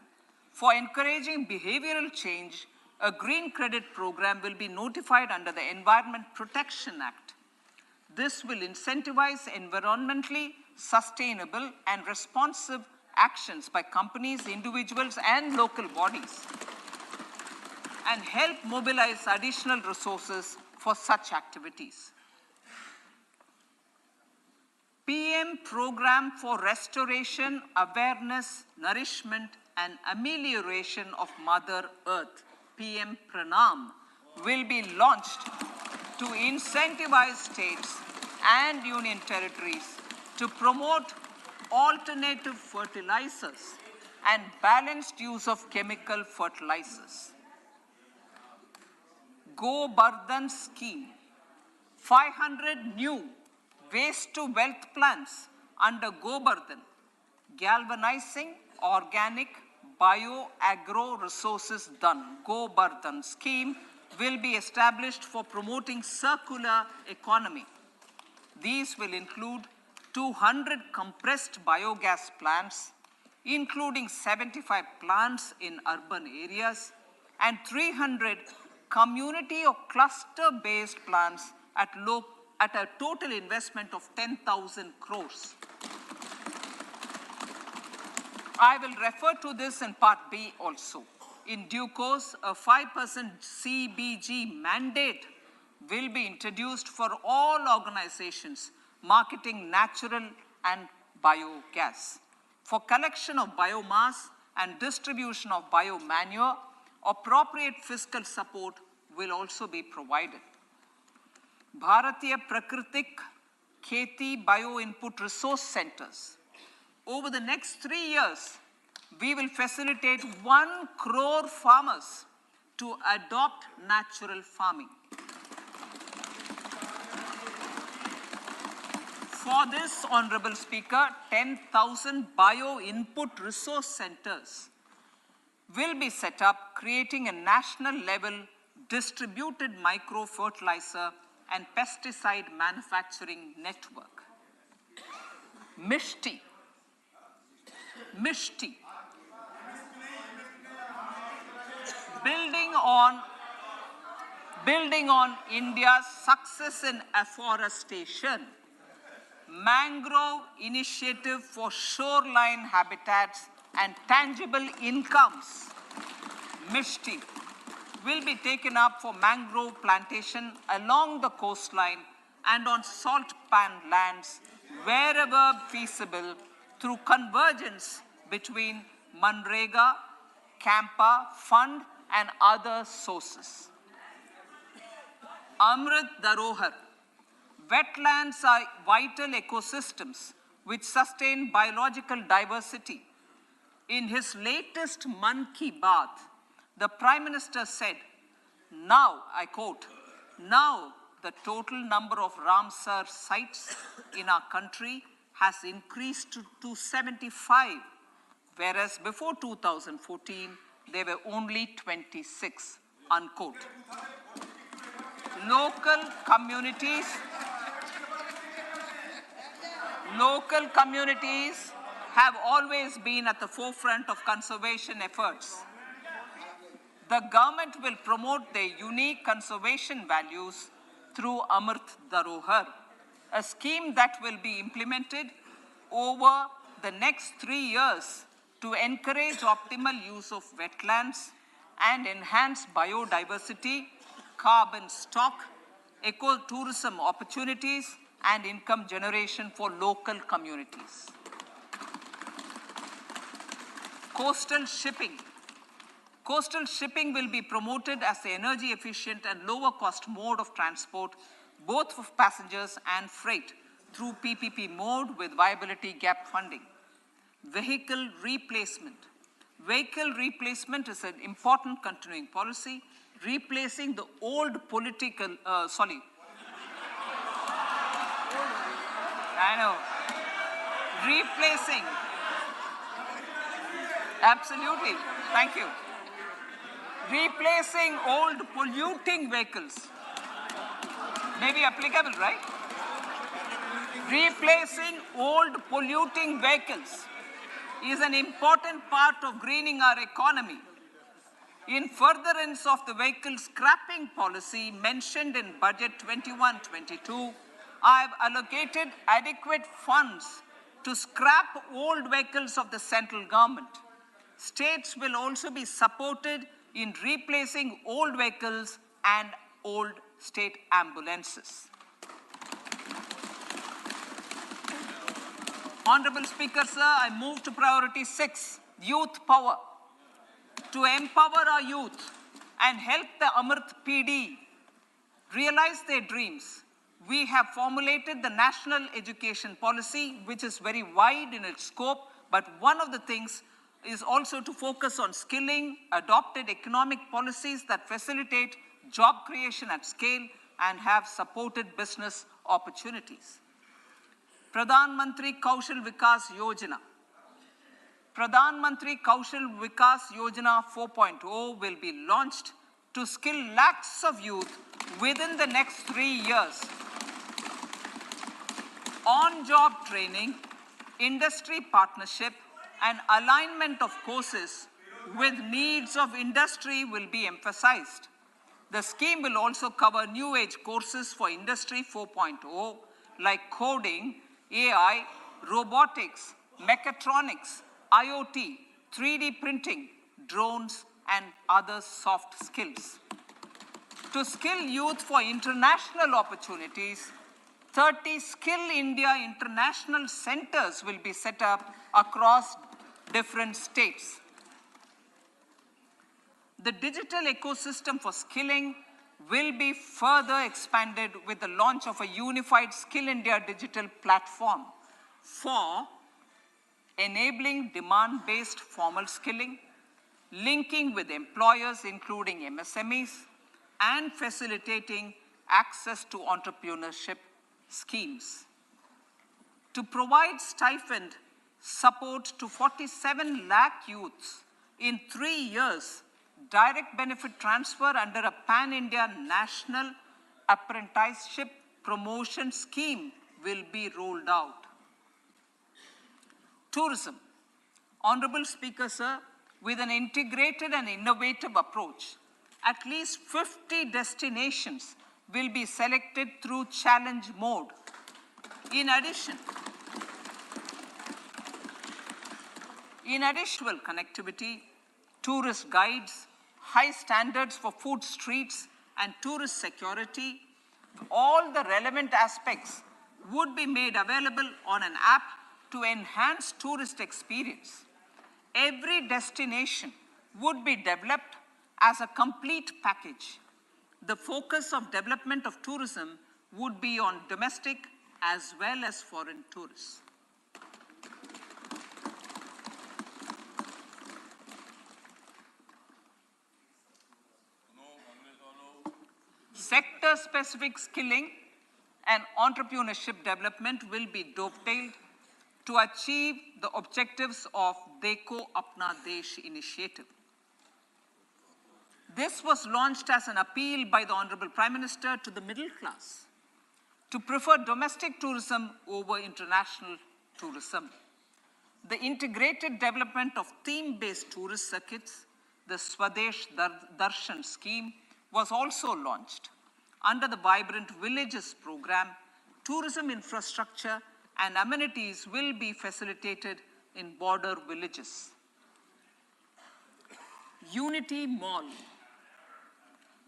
For encouraging behavioral change, a green credit program will be notified under the Environment Protection Act. This will incentivize environmentally sustainable and responsive actions by companies, individuals, and local bodies, and help mobilize additional resources for such activities. PM Program for Restoration, Awareness, Nourishment, and Amelioration of Mother Earth, PM Pranam, will be launched to incentivize states and union territories to promote alternative fertilizers and balanced use of chemical fertilizers. Govt scheme, 500 new waste to wealth plants under Govt, galvanizing organic bio-agro resources done. Govt scheme will be established for promoting circular economy. These will include 200 compressed biogas plants, including 75 plants in urban areas, and 300 community or cluster-based plants at a total investment of 10,000 crores. I will refer to this in Part B also. In due course, a 5% CBG mandate will be introduced for all organizations marketing natural and biogas. For collection of biomass and distribution of biomanure, appropriate fiscal support will also be provided. Bharatiya Prakritik Kheti Bio-Input Resource Centers. Over the next 3 years, we will facilitate 1 crore farmers to adopt natural farming. For this, Honorable Speaker, 10,000 bio-input resource centers will be set up, creating a national level distributed micro-fertilizer and pesticide manufacturing network. Mishti. Building on India's success in afforestation, mangrove initiative for shoreline habitats and tangible incomes, Mishti, will be taken up for mangrove plantation along the coastline and on salt pan lands wherever feasible through convergence between Manrega, Campa, Fund and other sources. Amrit Dharohar. Wetlands are vital ecosystems which sustain biological diversity. In his latest Mann Ki Baat, the Prime Minister said, now, I quote, now the total number of Ramsar sites in our country has increased to 75, whereas before 2014, there were only 26, unquote. Local communities have always been at the forefront of conservation efforts. The government will promote their unique conservation values through Amrit Dharohar, a scheme that will be implemented over the next 3 years to encourage optimal use of wetlands and enhance biodiversity, carbon stock, ecotourism opportunities, and income generation for local communities. Coastal shipping. Coastal shipping will be promoted as the energy efficient and lower cost mode of transport, both for passengers and freight, through PPP mode with viability gap funding. Vehicle replacement. Vehicle replacement is an important continuing policy, replacing the old political, replacing, absolutely, thank you. Replacing old polluting vehicles. May be applicable, right? Replacing old polluting vehicles is an important part of greening our economy. In furtherance of the vehicle scrapping policy mentioned in Budget 21-22, I have allocated adequate funds to scrap old vehicles of the central government. States will also be supported in replacing old vehicles and old state ambulances. Honorable Speaker, sir, I move to priority 6, youth power. To empower our youth and help the Amrit PD realize their dreams, We have formulated the national education policy, which is very wide in its scope, but one of the things is also to focus on skilling, adopted economic policies that facilitate job creation at scale and have supported business opportunities. Pradhan Mantri Kaushal Vikas Yojana. Pradhan Mantri Kaushal Vikas Yojana 4.0 will be launched to skill lakhs of youth within the next 3 years. On-job training, industry partnership, and alignment of courses with needs of industry will be emphasized. The scheme will also cover new age courses for Industry 4.0 like coding, AI, robotics, mechatronics, IoT, 3D printing, drones, and other soft skills. To skill youth for international opportunities, 30 Skill India International Centers will be set up across different states. The digital ecosystem for skilling will be further expanded with the launch of a unified Skill India digital platform for enabling demand-based formal skilling, linking with employers including MSMEs, and facilitating access to entrepreneurship schemes. To provide stipend support to 47 lakh youths in 3 years, direct benefit transfer under a pan-India national apprenticeship promotion scheme will be rolled out. Tourism. Honorable Speaker, sir, with an integrated and innovative approach, at least 50 destinations will be selected through challenge mode. In addition, connectivity, tourist guides, high standards for food streets, and tourist security, all the relevant aspects would be made available on an app to enhance tourist experience. Every destination would be developed as a complete package. The focus of development of tourism would be on domestic as well as foreign tourists. Sector-specific skilling and entrepreneurship development will be dovetailed to achieve the objectives of Dekho Apna Desh initiative. This was launched as an appeal by the Honorable Prime Minister to the middle class to prefer domestic tourism over international tourism. The integrated development of theme-based tourist circuits, the Swadesh Darshan scheme, was also launched. Under the Vibrant Villages program, tourism infrastructure and amenities will be facilitated in border villages. Unity Mall.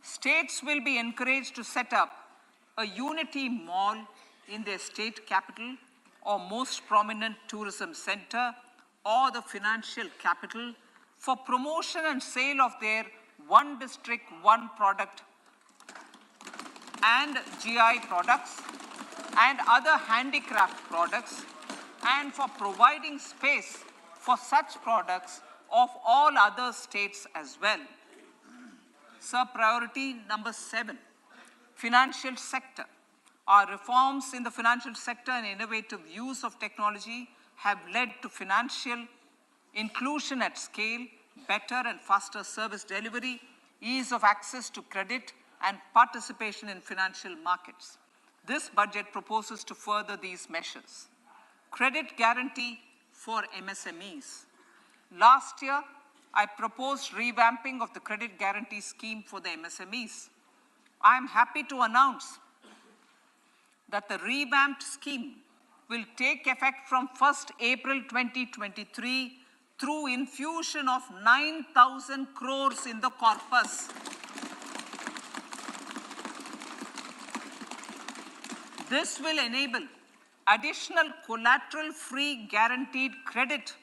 States will be encouraged to set up a Unity Mall in their state capital or most prominent tourism center or the financial capital for promotion and sale of their one district, one product and GI products and other handicraft products, and for providing space for such products of all other states as well. Sir, priority number 7, financial sector. Our reforms in the financial sector and innovative use of technology have led to financial inclusion at scale, better and faster service delivery, ease of access to credit, and participation in financial markets. This budget proposes to further these measures. Credit guarantee for MSMEs. Last year, I proposed revamping of the credit guarantee scheme for the MSMEs. I am happy to announce that the revamped scheme will take effect from 1st April 2023 through infusion of 9,000 crores in the corpus. This will enable additional collateral-free guaranteed credit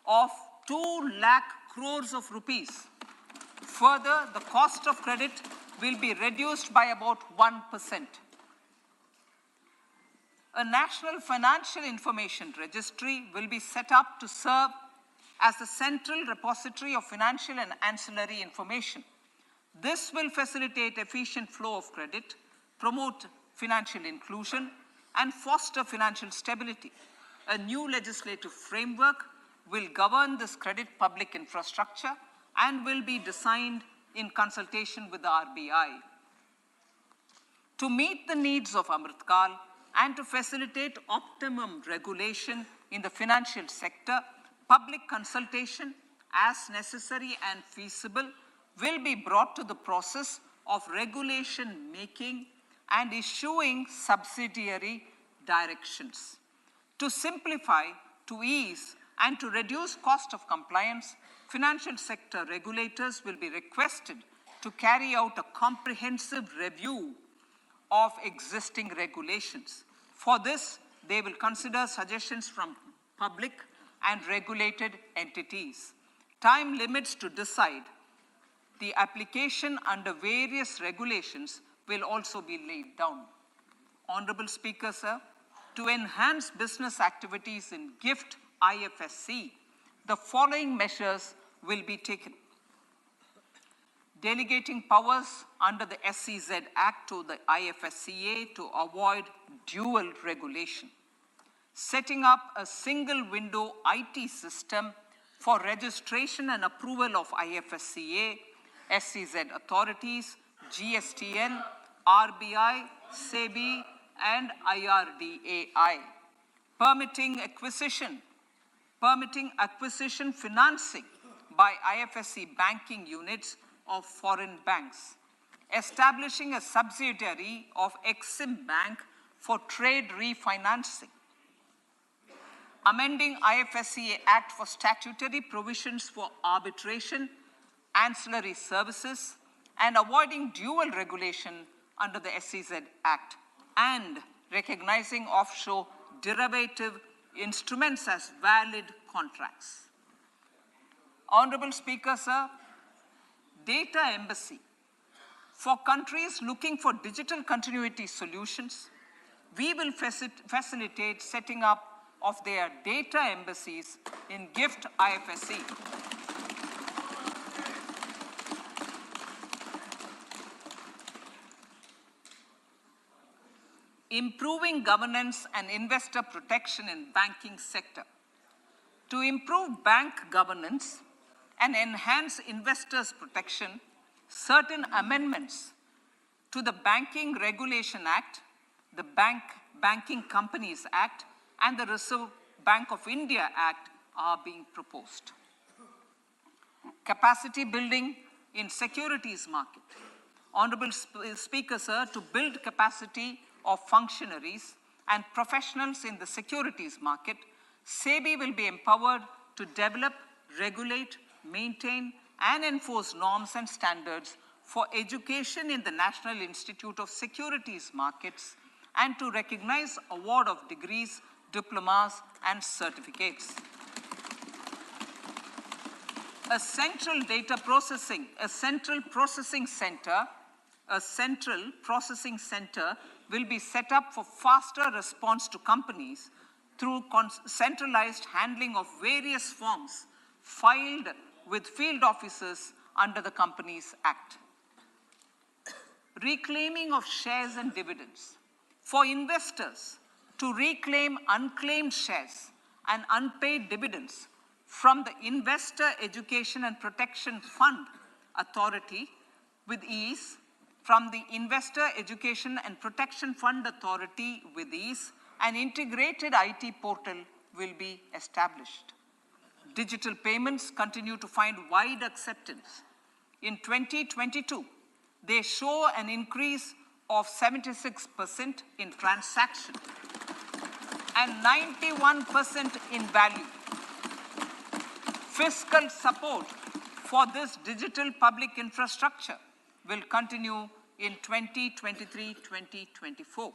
of 2 lakh crores of rupees. Further, the cost of credit will be reduced by about 1%. A national financial information registry will be set up to serve as the central repository of financial and ancillary information. This will facilitate efficient flow of credit, promote financial inclusion, and foster financial stability. A new legislative framework will govern this credit public infrastructure and will be designed in consultation with the RBI. To meet the needs of Amritkal and to facilitate optimum regulation in the financial sector, public consultation, as necessary and feasible, will be brought to the process of regulation making and issuing subsidiary directions. To simplify, to ease, and to reduce cost of compliance, financial sector regulators will be requested to carry out a comprehensive review of existing regulations. For this, they will consider suggestions from public and regulated entities. Time limits to decide the application under various regulations will also be laid down. Honorable Speaker, sir, to enhance business activities in GIFT IFSC, the following measures will be taken. Delegating powers under the SEZ Act to the IFSCA to avoid dual regulation. Setting up a single window IT system for registration and approval of IFSCA, SEZ authorities, GSTN, RBI, SEBI, and IRDAI. Permitting acquisition financing by IFSC banking units of foreign banks. Establishing a subsidiary of Exim Bank for trade refinancing. Amending IFSCA Act for statutory provisions for arbitration, ancillary services, and avoiding dual regulation under the SEZ Act, and recognizing offshore derivative instruments as valid contracts. Honorable Speaker, sir, data embassy. For countries looking for digital continuity solutions, we will facilitate setting up of their data embassies in GIFT IFSC. Improving governance and investor protection in banking sector. To improve bank governance and enhance investors' protection, certain amendments to the Banking Regulation Act, the Banking Companies Act, and the Reserve Bank of India Act are being proposed. Capacity building in securities market. Honorable Speaker, sir, to build capacity of functionaries and professionals in the securities market, SEBI will be empowered to develop, regulate, maintain, and enforce norms and standards for education in the National Institute of Securities Markets and to recognize award of degrees, diplomas, and certificates. A central processing center will be set up for faster response to companies through centralized handling of various forms filed with field officers under the Companies Act. Reclaiming of shares and dividends. For investors to reclaim unclaimed shares and unpaid dividends from the Investor Education and Protection Fund Authority with ease, from the Investor Education and Protection Fund Authority with ease, an integrated IT portal will be established. Digital payments continue to find wide acceptance. In 2022, they show an increase of 76% in transaction and 91% in value. Fiscal support for this digital public infrastructure will continue in 2023-2024.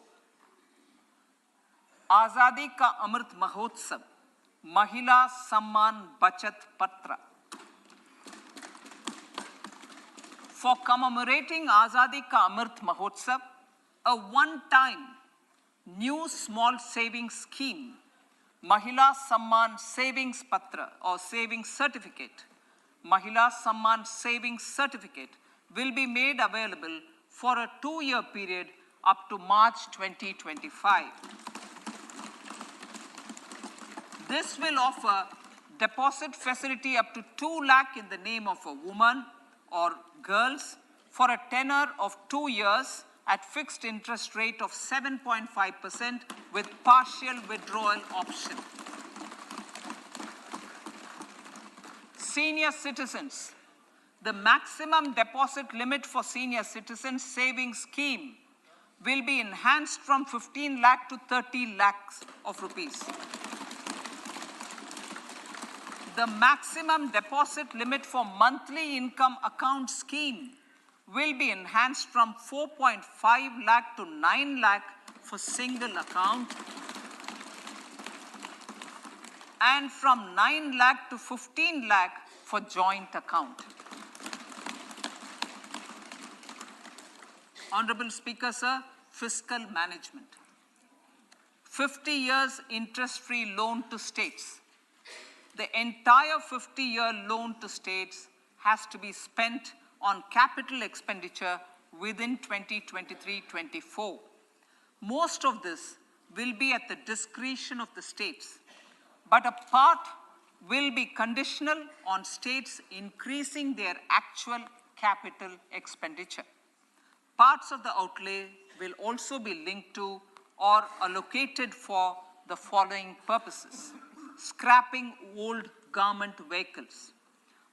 Azadi Ka Amrit Mahotsav, Mahila Samman Bachat Patra. For commemorating Azadi Ka Amrit Mahotsav, a one-time new small savings scheme, Mahila Samman Savings Patra or Savings Certificate, Mahila Samman Savings Certificate will be made available for a 2-year period up to March 2025. This will offer deposit facility up to 2 lakh in the name of a woman or girls for a tenure of 2 years at fixed interest rate of 7.5% with partial withdrawal option. Senior citizens. The maximum deposit limit for senior citizens savings scheme will be enhanced from 15 lakh to 30 lakhs of rupees. The maximum deposit limit for monthly income account scheme will be enhanced from 4.5 lakh to 9 lakh for single account and from 9 lakh to 15 lakh for joint account. Honorable Speaker, sir, fiscal management. 50 years interest-free loan to states. The entire 50-year loan to states has to be spent on capital expenditure within 2023-24. Most of this will be at the discretion of the states, but a part will be conditional on states increasing their actual capital expenditure. Parts of the outlay will also be linked to or allocated for the following purposes: scrapping old government vehicles,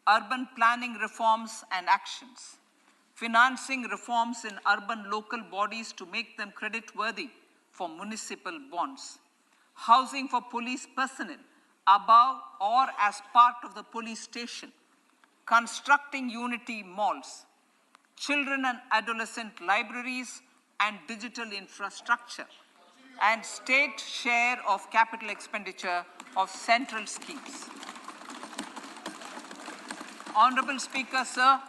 urban planning reforms and actions, financing reforms in urban local bodies to make them creditworthy for municipal bonds, housing for police personnel above or as part of the police station, constructing unity malls, children and adolescent libraries and digital infrastructure, and state share of capital expenditure of central schemes. Honorable Speaker, sir,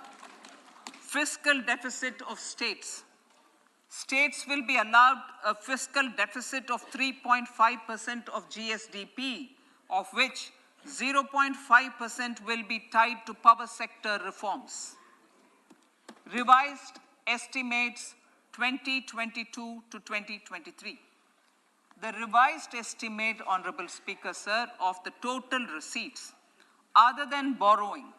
fiscal deficit of states. States will be allowed a fiscal deficit of 3.5% of GSDP, of which 0.5% will be tied to power sector reforms. Revised estimates 2022 to 2023. The revised estimate, Honorable Speaker, sir, of the total receipts other than borrowing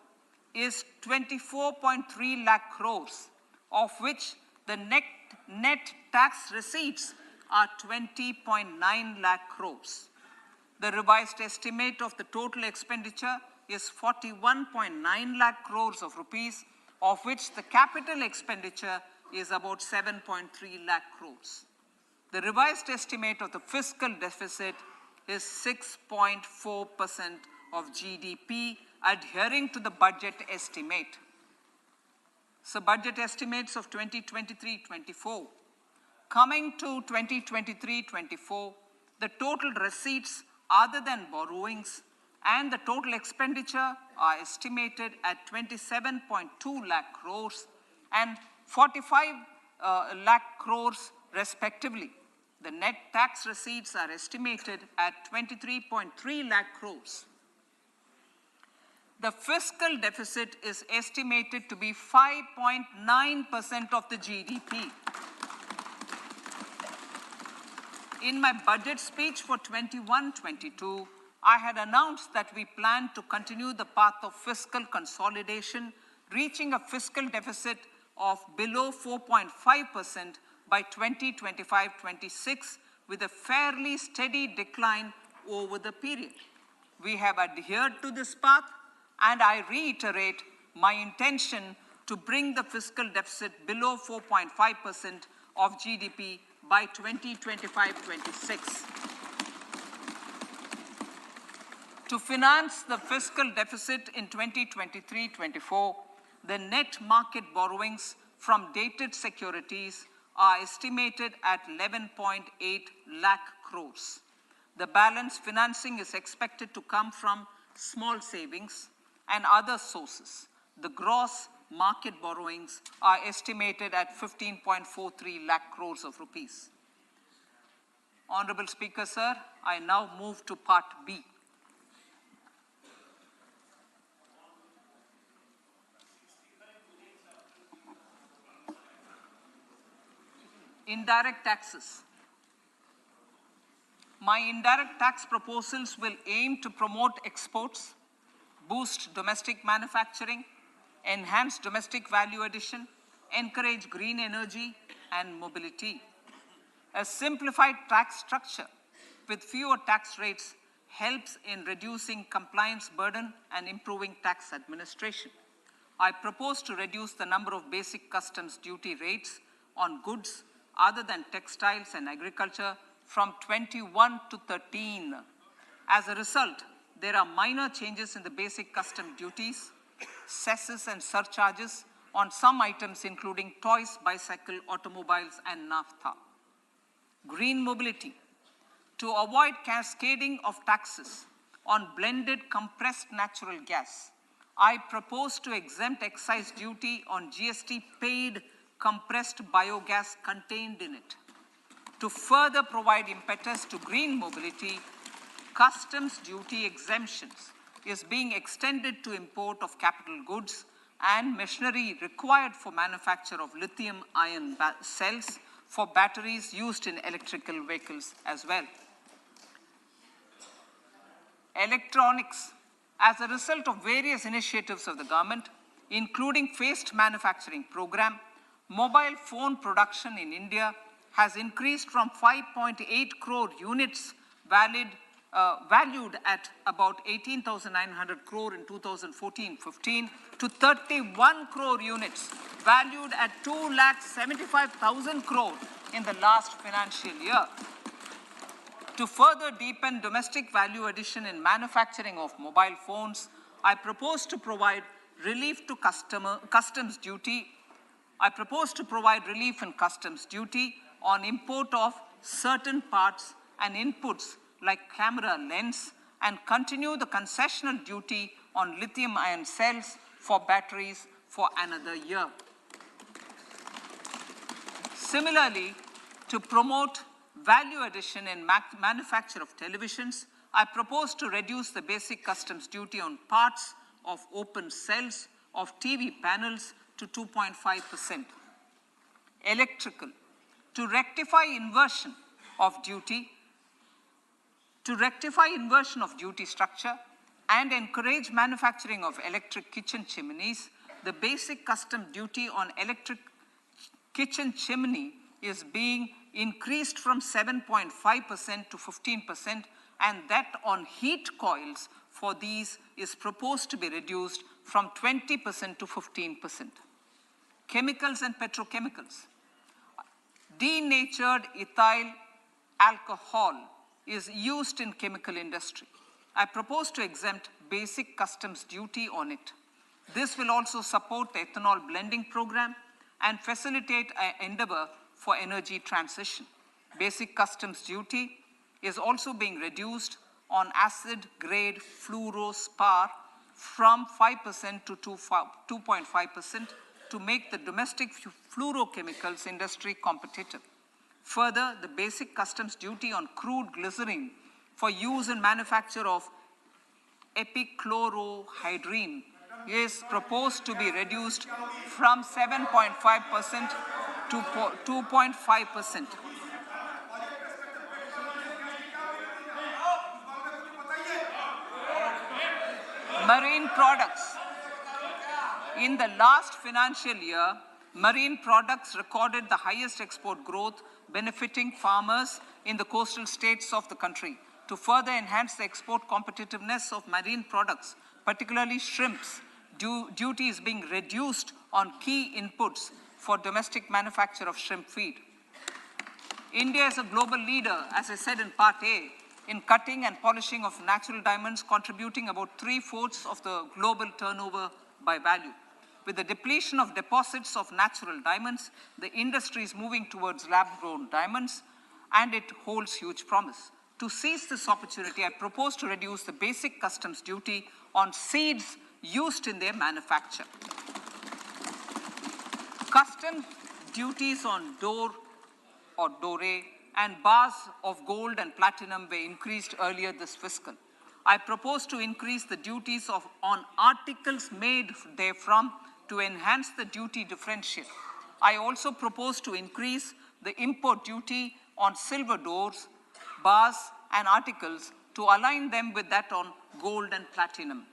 is 24.3 lakh crores, of which the net tax receipts are 20.9 lakh crores. The revised estimate of the total expenditure is 41.9 lakh crores of rupees, of which the capital expenditure is about 7.3 lakh crores. The revised estimate of the fiscal deficit is 6.4% of GDP, adhering to the budget estimate. So budget estimates of 2023-24. Coming to 2023-24, the total receipts other than borrowings and the total expenditure are estimated at 27.2 lakh crores and 45 lakh crores respectively. The net tax receipts are estimated at 23.3 lakh crores. The fiscal deficit is estimated to be 5.9% of the GDP. In my budget speech for 21-22, I had announced that we plan to continue the path of fiscal consolidation, reaching a fiscal deficit of below 4.5% by 2025-26 with a fairly steady decline over the period. We have adhered to this path, and I reiterate my intention to bring the fiscal deficit below 4.5% of GDP by 2025-26. To finance the fiscal deficit in 2023-24, the net market borrowings from dated securities are estimated at 11.8 lakh crores. The balance financing is expected to come from small savings and other sources. The gross market borrowings are estimated at 15.43 lakh crores of rupees. Honorable Speaker, sir, I now move to Part B. Indirect taxes. My indirect tax proposals will aim to promote exports, boost domestic manufacturing, enhance domestic value addition, encourage green energy and mobility. A simplified tax structure with fewer tax rates helps in reducing compliance burden and improving tax administration. I propose to reduce the number of basic customs duty rates on goods other than textiles and agriculture from 21 to 13. As a result, there are minor changes in the basic custom duties, cesses and surcharges on some items including toys, bicycle, automobiles and naphtha. Green mobility. To avoid cascading of taxes on blended compressed natural gas, I propose to exempt excise duty on GST paid compressed biogas contained in it. To further provide impetus to green mobility, customs duty exemptions is being extended to import of capital goods and machinery required for manufacture of lithium-ion cells for batteries used in electrical vehicles as well. Electronics. As a result of various initiatives of the government, including phased manufacturing program, mobile phone production in India has increased from 5.8 crore units valued at about 18,900 crore in 2014-15 to 31 crore units valued at 2,75,000 crore in the last financial year. To further deepen domestic value addition in manufacturing of mobile phones, I propose to provide relief to customs duty. I propose to provide relief in customs duty on import of certain parts and inputs like camera lens and continue the concessional duty on lithium-ion cells for batteries for another year. Similarly, to promote value addition in manufacture of televisions, I propose to reduce the basic customs duty on parts of open cells of TV panels to 2.5%. Electrical. To rectify inversion of duty structure and encourage manufacturing of electric kitchen chimneys, the basic custom duty on electric kitchen chimney is being increased from 7.5% to 15%, and that on heat coils for these is proposed to be reduced from 20% to 15%. Chemicals and petrochemicals. Denatured ethyl alcohol is used in chemical industry. I propose to exempt basic customs duty on it. This will also support the ethanol blending program and facilitate an endeavor for energy transition. Basic customs duty is also being reduced on acid-grade fluorospar from 5% to 2.5% to make the domestic fluorochemicals industry competitive. Further, the basic customs duty on crude glycerin for use in manufacture of epichlorohydrin is proposed to be reduced from 7.5% to 2.5%. Marine products. In the last financial year, marine products recorded the highest export growth, benefiting farmers in the coastal states of the country. To further enhance the export competitiveness of marine products, particularly shrimps, duty is being reduced on key inputs for domestic manufacture of shrimp feed. India is a global leader, as I said in Part A, in cutting and polishing of natural diamonds, contributing about 3/4 of the global turnover by value. With the depletion of deposits of natural diamonds, the industry is moving towards lab-grown diamonds, and it holds huge promise. To seize this opportunity, I propose to reduce the basic customs duty on seeds used in their manufacture. Customs duties on door or doré and bars of gold and platinum were increased earlier this fiscal. I propose to increase the duties on articles made therefrom to enhance the duty differential. I also propose to increase the import duty on silver doors, bars, and articles to align them with that on gold and platinum.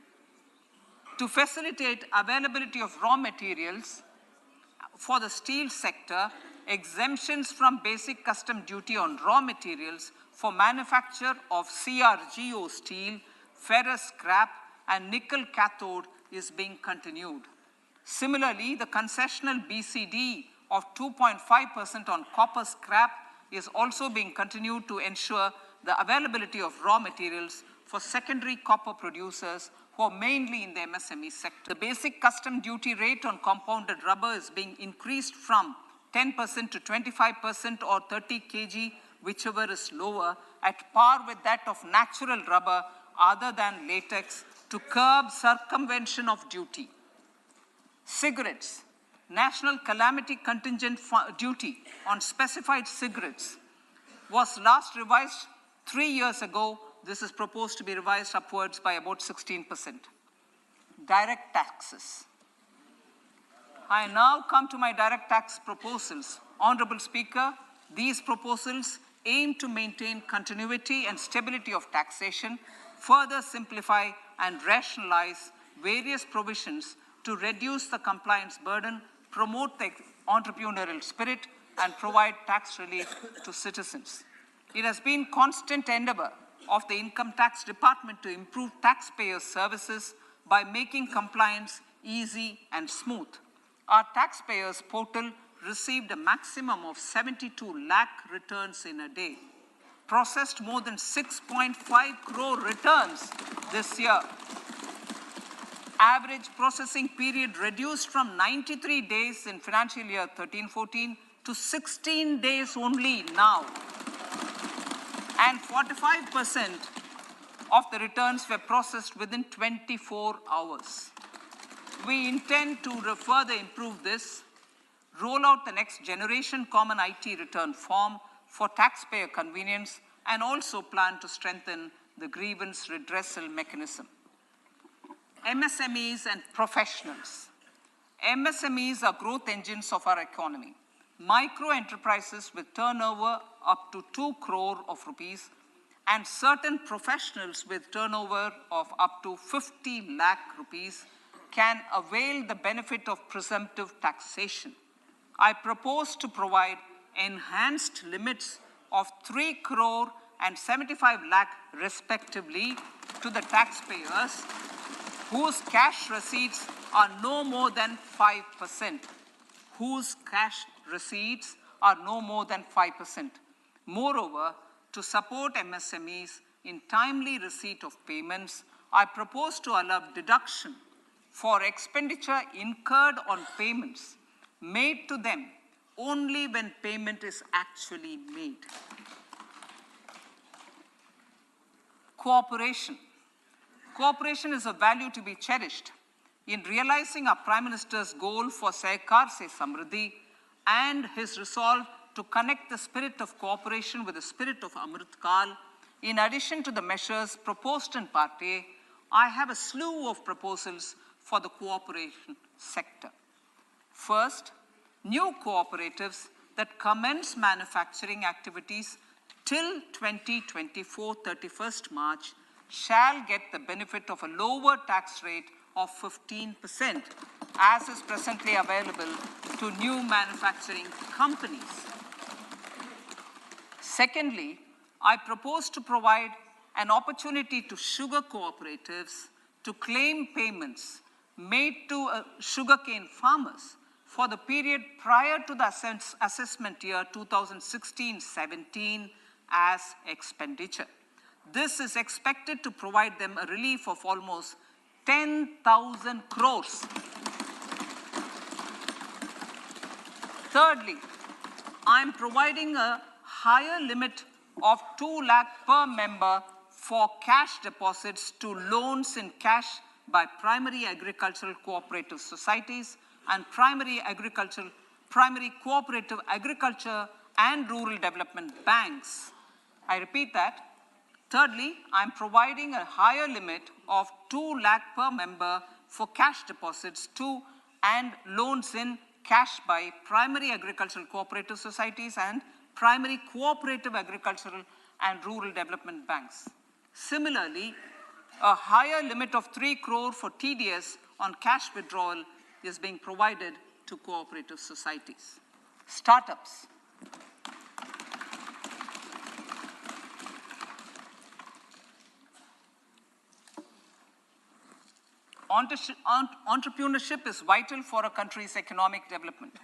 To facilitate availability of raw materials for the steel sector, exemptions from basic custom duty on raw materials for manufacture of CRGO steel, ferrous scrap, and nickel cathode is being continued. Similarly, the concessional BCD of 2.5% on copper scrap is also being continued to ensure the availability of raw materials for secondary copper producers who are mainly in the MSME sector. The basic custom duty rate on compounded rubber is being increased from 10% to 25% or 30 kg, whichever is lower, at par with that of natural rubber other than latex, to curb circumvention of duty. Cigarettes. National calamity contingent duty on specified cigarettes was last revised 3 years ago. This is proposed to be revised upwards by about 16%. Direct taxes. I now come to my direct tax proposals. Honorable Speaker, these proposals aim to maintain continuity and stability of taxation, further simplify and rationalize various provisions to reduce the compliance burden, promote the entrepreneurial spirit, and provide tax relief to citizens. It has been constant endeavor of the Income Tax Department to improve taxpayers' services by making compliance easy and smooth. Our taxpayers portal received a maximum of 72 lakh returns in a day, processed more than 6.5 crore returns this year. Average processing period reduced from 93 days in financial year 13-14 to 16 days only now. And 45% of the returns were processed within 24 hours. We intend to further improve this, roll out the next generation common IT return form for taxpayer convenience, and also plan to strengthen the grievance redressal mechanism. MSMEs and professionals. MSMEs are growth engines of our economy. Micro enterprises with turnover up to 2 crore of rupees and certain professionals with turnover of up to 50 lakh rupees can avail the benefit of presumptive taxation. I propose to provide enhanced limits of 3 crore and 75 lakh respectively to the taxpayers whose cash receipts are no more than 5%. Whose cash receipts are no more than 5%. Moreover, to support MSMEs in timely receipt of payments, I propose to allow deduction for expenditure incurred on payments made to them only when payment is actually made. Cooperation. Cooperation is a value to be cherished. In realizing our Prime Minister's goal for Sehkar Se Samriddhi and his resolve to connect the spirit of cooperation with the spirit of Amrit Kal, in addition to the measures proposed in Part A, I have a slew of proposals for the cooperation sector. First, new cooperatives that commence manufacturing activities till 2024, 31st March, shall get the benefit of a lower tax rate of 15%, as is presently available to new manufacturing companies. Secondly, I propose to provide an opportunity to sugar cooperatives to claim payments made to sugarcane farmers for the period prior to the assessment year 2016-17 as expenditure. This is expected to provide them a relief of almost 10,000 crores. Thirdly, I am providing a higher limit of 2 lakh per member for cash deposits to loans in cash by primary agricultural cooperative societies and primary cooperative agriculture and rural development banks. I repeat that. Thirdly, I'm providing a higher limit of 2 lakh per member for cash deposits to and loans in cash by primary agricultural cooperative societies and primary cooperative agricultural and rural development banks. Similarly, a higher limit of 3 crore for TDS on cash withdrawal is being provided to cooperative societies. Startups. Entrepreneurship is vital for a country's economic development.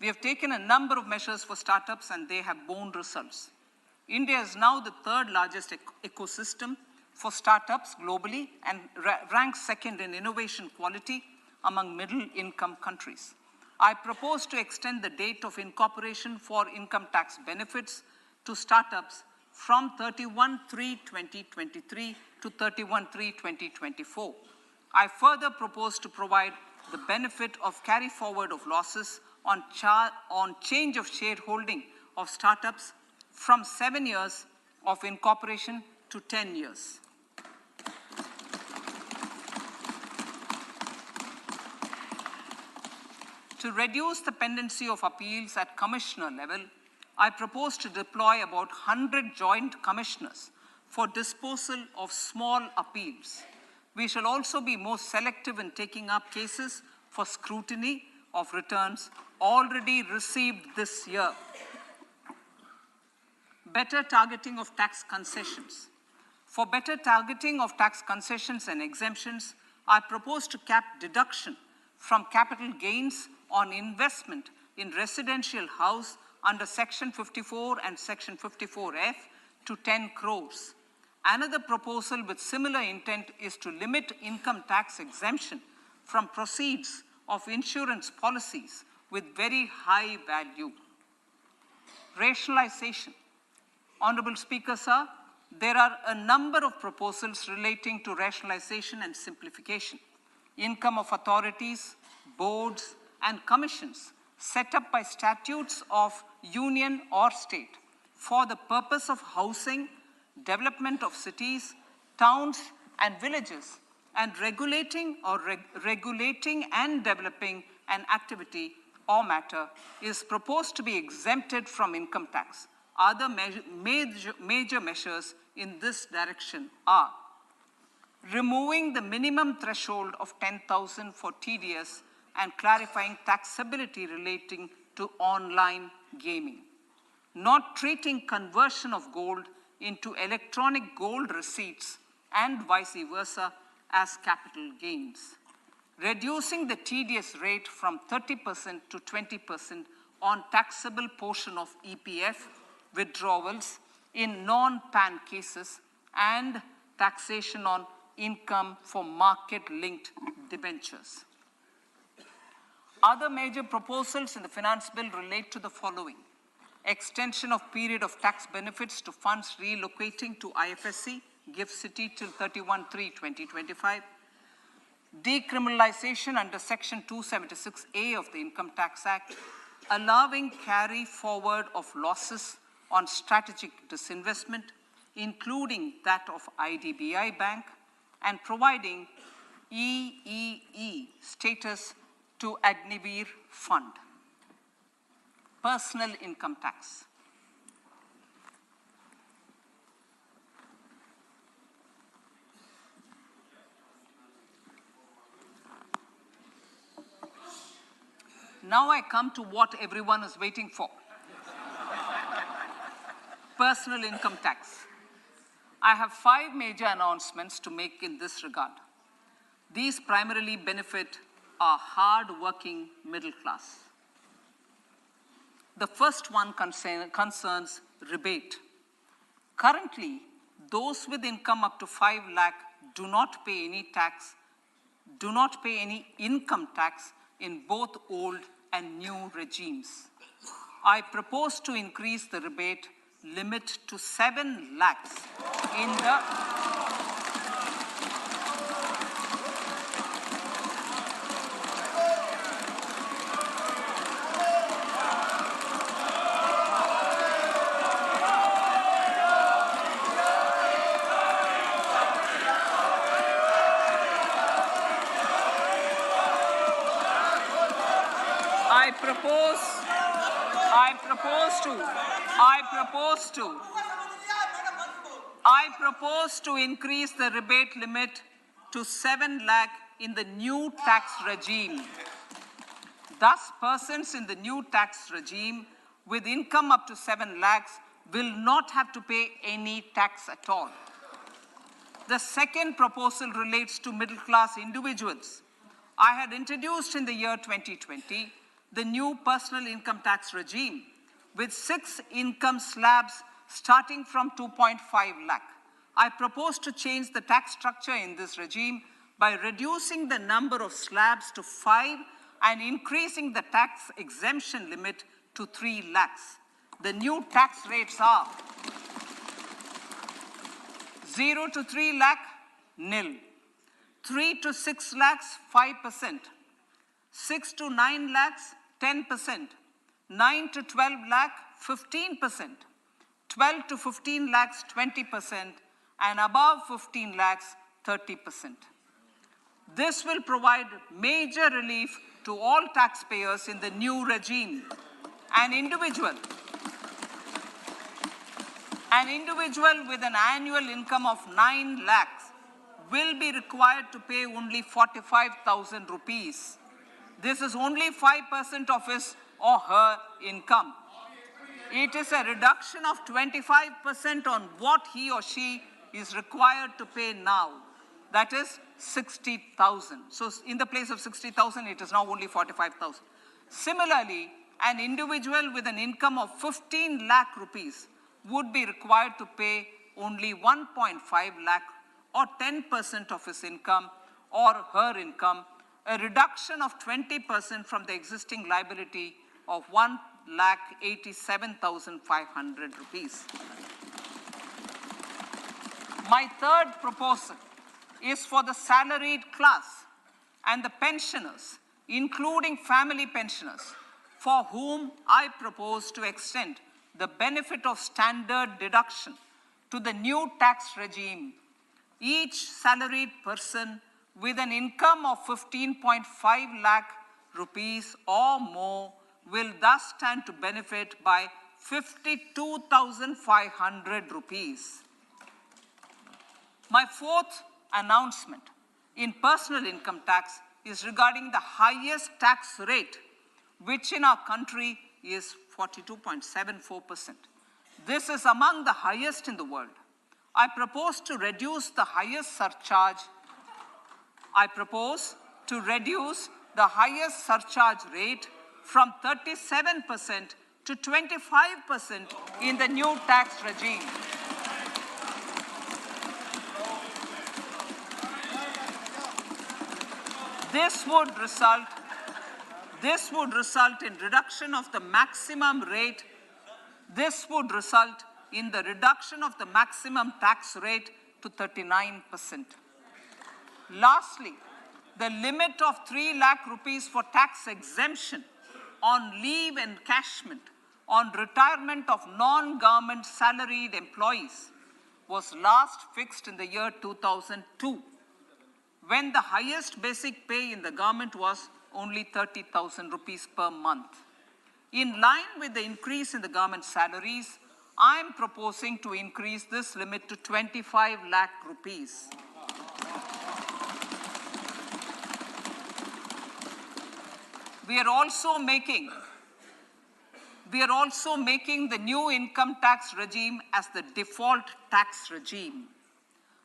We have taken a number of measures for startups and they have borne results. India is now the third largest ecosystem for startups globally and ranks second in innovation quality among middle-income countries. I propose to extend the date of incorporation for income tax benefits to startups from 31/3/2023 to 31/3/2024. I further propose to provide the benefit of carry forward of losses on change of shareholding of startups from 7 years of incorporation to 10 years. To reduce the pendency of appeals at commissioner level, I propose to deploy about 100 joint commissioners for disposal of small appeals. We shall also be more selective in taking up cases for scrutiny of returns already received this year. Better targeting of tax concessions. For better targeting of tax concessions and exemptions, I propose to cap deduction from capital gains on investment in residential house under Section 54 and Section 54F to 10 crores. Another proposal with similar intent is to limit income tax exemption from proceeds of insurance policies with very high value. Rationalization. Honorable Speaker, sir, there are a number of proposals relating to rationalization and simplification. Income of authorities, boards, and commissions set up by statutes of union or state for the purpose of housing, development of cities, towns, and villages, and regulating and developing an activity or matter is proposed to be exempted from income tax. Other major measures in this direction are removing the minimum threshold of 10,000 for TDS and clarifying taxability relating to online gaming, not treating conversion of gold into electronic gold receipts and vice versa as capital gains, reducing the TDS rate from 30% to 20% on taxable portion of EPF withdrawals in non-PAN cases, and taxation on income for market-linked debentures. Other major proposals in the finance bill relate to the following: extension of period of tax benefits to funds relocating to IFSC, GIFT City till 31/3/2025, decriminalization under Section 276A of the Income Tax Act, allowing carry forward of losses on strategic disinvestment, including that of IDBI Bank, and providing EEE status to Agnivir Fund. Personal income tax. Now I come to what everyone is waiting for. Personal income tax. I have 5 major announcements to make in this regard. These primarily benefit our hard-working middle class. The first one concerns rebate. Currently, those with income up to 5 lakh do not pay any income tax in both old and new regimes. I propose to increase the rebate limit to 7 lakhs in the I propose to increase the rebate limit to 7 lakh in the new tax regime. Thus, persons in the new tax regime with income up to 7 lakhs will not have to pay any tax at all. The second proposal relates to middle-class individuals. I had introduced in the year 2020 the new personal income tax regime with 6 income slabs starting from 2.5 lakh. I propose to change the tax structure in this regime by reducing the number of slabs to 5 and increasing the tax exemption limit to 3 lakhs. The new tax rates are 0 to 3 lakh, nil. 3 to 6 lakhs, 5%. 6 to 9 lakhs, 10%. 9 to 12 lakh, 15%. 12 to 15 lakhs, 20%. And above 15 lakhs, 30%. This will provide major relief to all taxpayers in the new regime. An individual with an annual income of 9 lakhs will be required to pay only 45,000 rupees. This is only 5% of his or her income. It is a reduction of 25% on what he or she is required to pay now. That is 60,000. So in the place of 60,000, it is now only 45,000. Similarly, an individual with an income of 15 lakh rupees would be required to pay only 1.5 lakh or 10% of his income or her income, a reduction of 20% from the existing liability of 1,87,500 rupees. My third proposal is for the salaried class and the pensioners, including family pensioners, for whom I propose to extend the benefit of standard deduction to the new tax regime. Each salaried person with an income of 15.5 lakh rupees or more will thus stand to benefit by 52,500 rupees. My fourth announcement in personal income tax is regarding the highest tax rate, which in our country is 42.74%. This is among the highest in the world. I propose to reduce the highest surcharge. Rate from 37% to 25% in the new tax regime. This would result in reduction of the maximum rate. This would result in the reduction of the maximum tax rate to 39%. Lastly, the limit of 3 lakh rupees for tax exemption on leave encashment on retirement of non-government salaried employees was last fixed in the year 2002, when the highest basic pay in the government was only 30,000 rupees per month. In line with the increase in the government salaries, I am proposing to increase this limit to 25 lakh rupees. We are also making the new income tax regime as the default tax regime.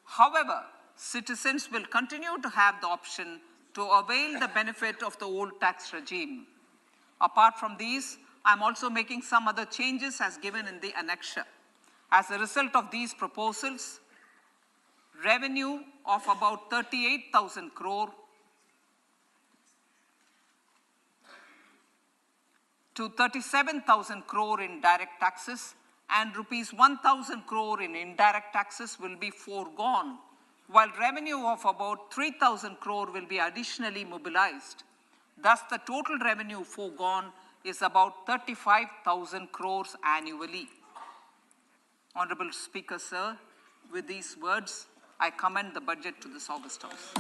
However, citizens will continue to have the option to avail the benefit of the old tax regime. Apart from these, I'm also making some other changes as given in the annexure. As a result of these proposals, revenue of about 38,000 crore to 37,000 crore in direct taxes and rupees 1,000 crore in indirect taxes will be foregone, while revenue of about 3,000 crore will be additionally mobilized. Thus, the total revenue foregone is about 35,000 crores annually. Honorable Speaker, sir, with these words, I commend the budget to this August House.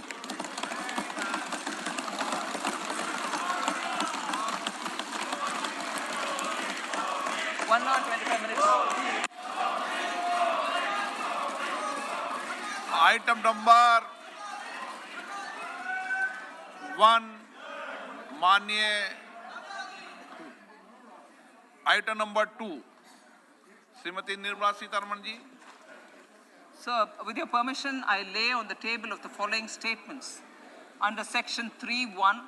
Governor, 25 minutes. Item number 1 माननीय item number 2 Shrimati Nirmala Sitharaman ji. Sir, with your permission, I lay on the table of the following statements. Under Section 3(1)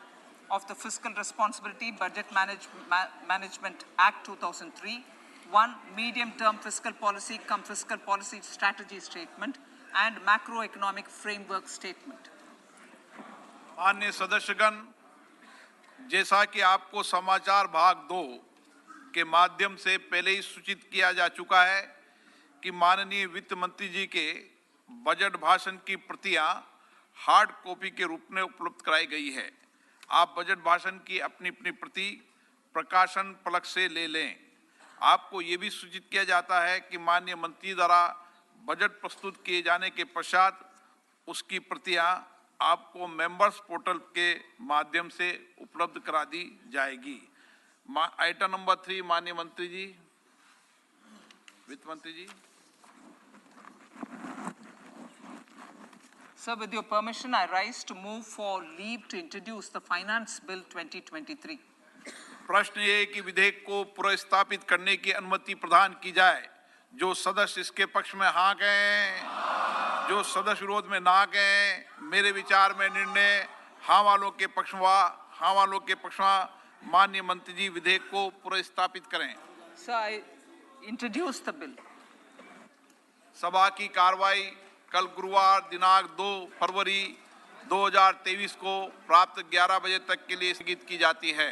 of the Fiscal Responsibility Budget Management Act 2003, 1. Medium-term fiscal policy cum fiscal policy strategy statement and macroeconomic framework statement. माननीय सदस्यगण, जैसा कि आपको समाचार भाग 2 के माध्यम से पहले ही सूचित किया जा चुका है कि माननीय वित्त मंत्री जी के बजट भाषण की प्रतियां हार्ड कॉपी के रूप में उपलब्ध कराई गई है। आप बजट भाषण की अपनी अपनी प्रति प्रकाशन पलक से ले लें। आपको ये भी सूचित किया जाता है कि माननीय मंत्री द्वारा बजट प्रस्तुत किए जाने के पश्चात उसकी प्रतियां आपको मेंबर्स पोर्टल के माध्यम से उपलब्ध करा दी जाएगी। आइटम नंबर 3 माननीय मंत्री जी, वित्त मंत्री जी। Sir, with your permission, I rise to move for leave to introduce the Finance Bill 2023. प्रश्न ये कि विधेयक को पुनर्स्थापित करने की अनुमति प्रदान की जाए। जो सदस्य इसके पक्ष में हाँ कहें, जो सदस्य विरोध में ना कहें। मेरे विचार में निर्णय हाँ वालों के पक्ष में, हाँ वालों के पक्ष में। माननीय मंत्री जी विधेयक को पुनर्स्थापित करें। Sir, I introduce the bill. सभा की कार्रवाई कल गुरुवार दिनांक 2 फरवरी 2023 को प्राप्त 11 बजे तक के लिए स्थगित की जाती है।